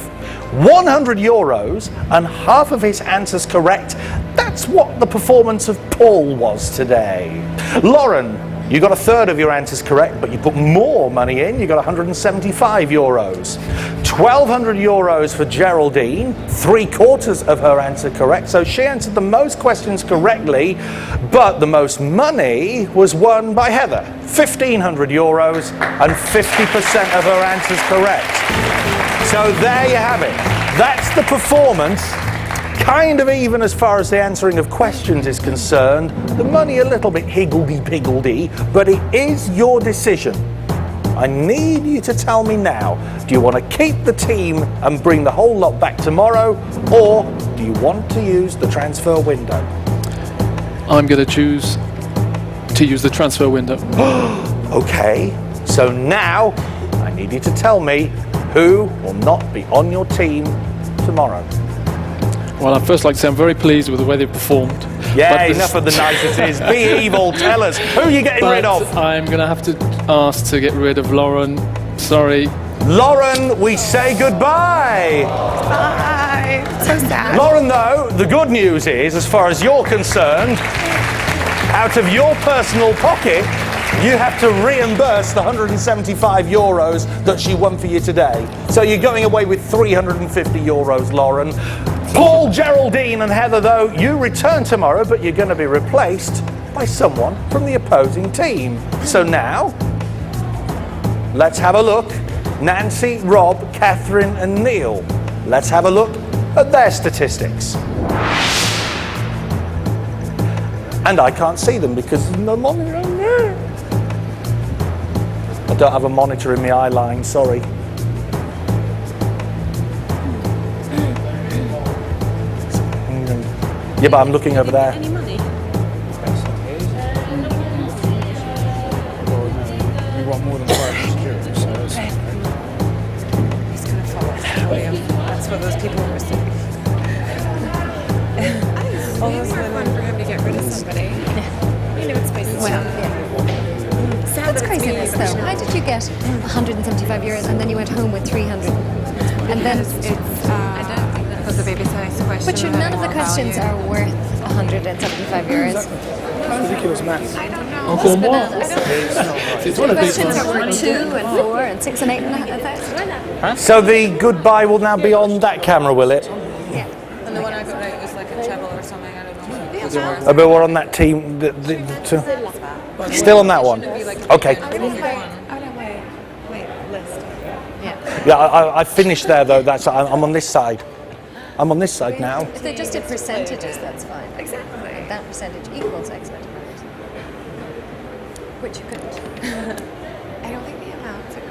100 euros and half of his answers correct. That's what the performance of Paul was today. Lauren, you got a third of your answers correct, but you put more money in. You got 175 euros. 1,200 euros for Geraldine, 3/4 of her answer correct. So she answered the most questions correctly, but the most money was won by Heather. 1,500 euros and 50% of her answers correct. So there you have it. That's the performance. Kind of even as far as the answering of questions is concerned. The money a little bit higgledy-piggledy, but it is your decision. I need you to tell me now, do you want to keep the team and bring the whole lot back tomorrow, or do you want to use the transfer window?
I'm going to choose to use the transfer window.
Okay, so now I need you to tell me who will not be on your team tomorrow.
Well, I'd first like to say I'm very pleased with the way they've performed.
Yeah, enough of the niceties. Be evil, tell us. Who are you getting rid of?
I'm going to have to ask to get rid of Lauren. Sorry.
Lauren, we say goodbye.
Bye. So sad.
Lauren, though, the good news is, as far as you're concerned, out of your personal pocket, you have to reimburse the 175 euros that she won for you today. So you're going away with 350 euros, Lauren. Paul, Geraldine and Heather, though, you return tomorrow, but you're going to be replaced by someone from the opposing team. So now, let's have a look. Nancy, Rob, Catherine and Neil. Let's have a look at their statistics. And I can't see them because there's no monitor on there. I don't have a monitor in my eye line, sorry. Yeah, but I'm looking over there.
Any money?
Well, no, we want more than 500 euros, so that's...
He's going to follow William. That's what those people were saying.
It's way more fun for him to get rid of somebody. You know, it's spicy.
Well, That's craziness, though. How did you get 175 euros and then you went home with 300? And then
it's I don't think that was a baby size question.
But none of the questions are worth 175 euros.
Ridiculous maths.
I don't know.
Uncle what?
The questions are worth 2 and 4 and 6 and 8 and 1,000.
So the goodbye will now be on that camera, will it?
Yeah. And the one I got out was like a treble or something. I don't know.
But we're on that team. Still on that one. Okay. Yeah, I finished there though. I'm on this side. I'm on this side now.
If they just did percentages, that's fine.
Exactly.
and that percentage equals X amount of hours. Which you couldn't.
I don't think the amounts are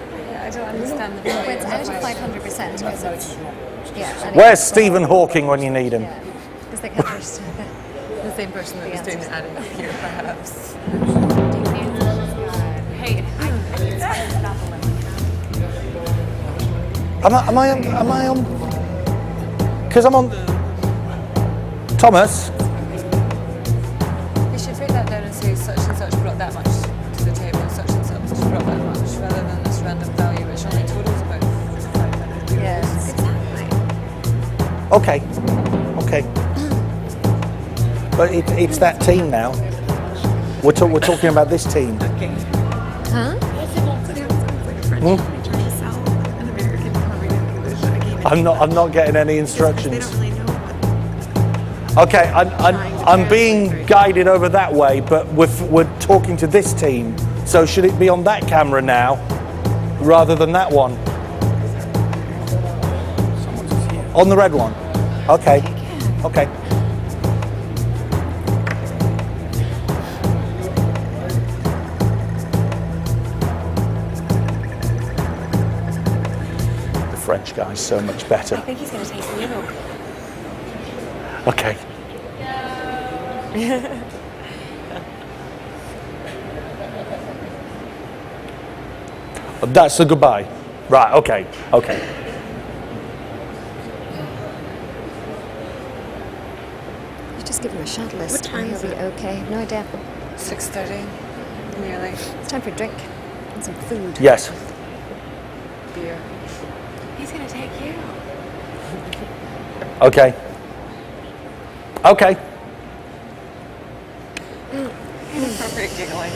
I don't understand the
Well,
point.
it's out of 500% because it's... Yeah. and
Where's
it's-
Stephen Hawking when you need him?
Yeah, because they can't understand that.
The same person that was doing the adding up here, perhaps.
Hey, I need to stop a little.
Am I on? Because I'm on. Thomas.
You should break that down and say such and such brought that much to the table, such and such brought that much, rather than this random value which only totals about 500 euros.
Yes.
Okay. But it's that team now. We're talking about this team.
Huh?
Hmm? I'm not getting any instructions. Okay, I'm being guided over that way, but we're talking to this team. So should it be on that camera now, rather than that one? On the red one. Okay. The French guy's so much better.
I think he's going to take you.
Okay. That's a goodbye. Right, okay.
You just give him a shot list. What time is it? Okay. No idea.
6:30, nearly.
It's time for a drink and some food.
Yes.
Beer.
He's going to take you.
Okay.
Inappropriate giggling.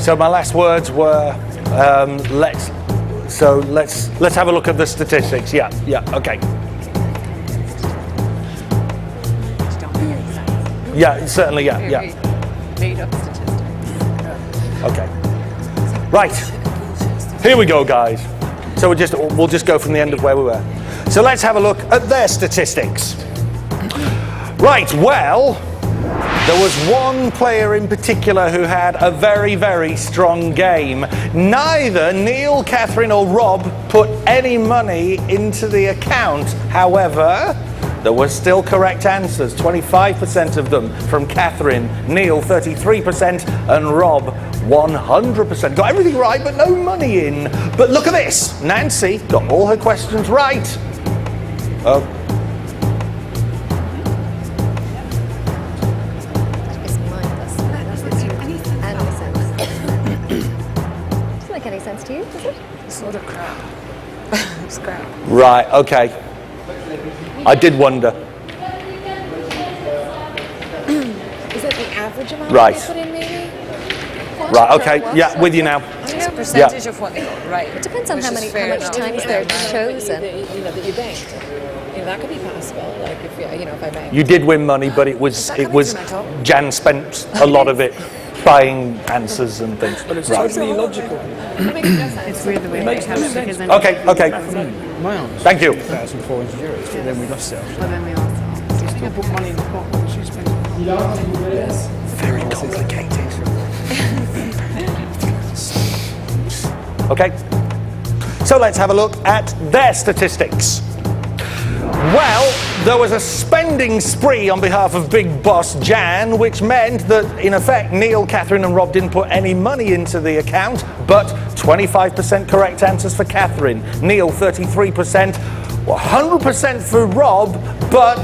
So my last words were, let's have a look at the statistics. Yeah, okay. Yeah, certainly, yeah.
Made up statistics.
Okay. Right. Here we go, guys. So we'll just go from the end of where we were. So let's have a look at their statistics. Right, well, there was one player in particular who had a very, very strong game. Neither Neil, Catherine or Rob put any money into the account. However, there were still correct answers, 25% of them from Catherine, Neil 33% and Rob 100%. Got everything right but no money in. But look at this, Nancy got all her questions right.
Doesn't make any sense to you, does it?
Sort of crap. Scrap.
Right, okay. I did wonder.
Is that the average amount
Right.
they put in, maybe?
Right, okay, yeah, with you now.
It's a percentage of what they got right.
It depends on
which
how
is
much
fair enough.
times they're chosen.
That you banked. That could be possible. Like if if I banked.
You did win money, but it was Jan spent a lot of it buying answers and things.
But it's
Right.
totally illogical.
It's weird the way they have it because then
Okay.
My aunt
Thank you.
1,400 euros, but then we lost it.
But then we also
She still put money in the pot when she spent it.
Very complicated. Okay. So let's have a look at their statistics. Well, there was a spending spree on behalf of Big Boss Jan, which meant that, in effect, Neil, Catherine and Rob didn't put any money into the account, but 25% correct answers for Catherine, Neil 33%, 100% for Rob, but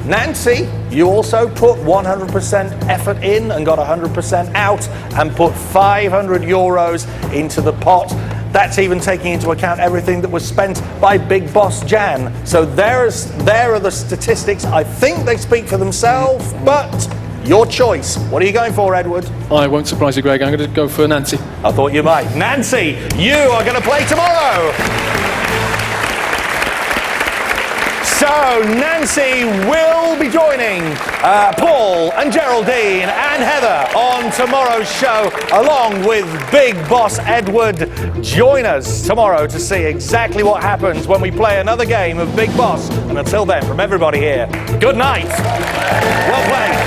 Nancy, you also put 100% effort in and got 100% out and put 500 euros into the pot. That's even taking into account everything that was spent by Big Boss Jan. So there are the statistics. I think they speak for themselves, but your choice. What are you going for, Edward?
I won't surprise you, Greg. I'm going to go for Nancy.
I thought you might. Nancy, you are going to play tomorrow. So So Nancy will be joining Paul and Geraldine and Heather on tomorrow's show, along with Big Boss Edward. Join us tomorrow to see exactly what happens when we play another game of Big Boss. And until then, from everybody here, good night. Well played.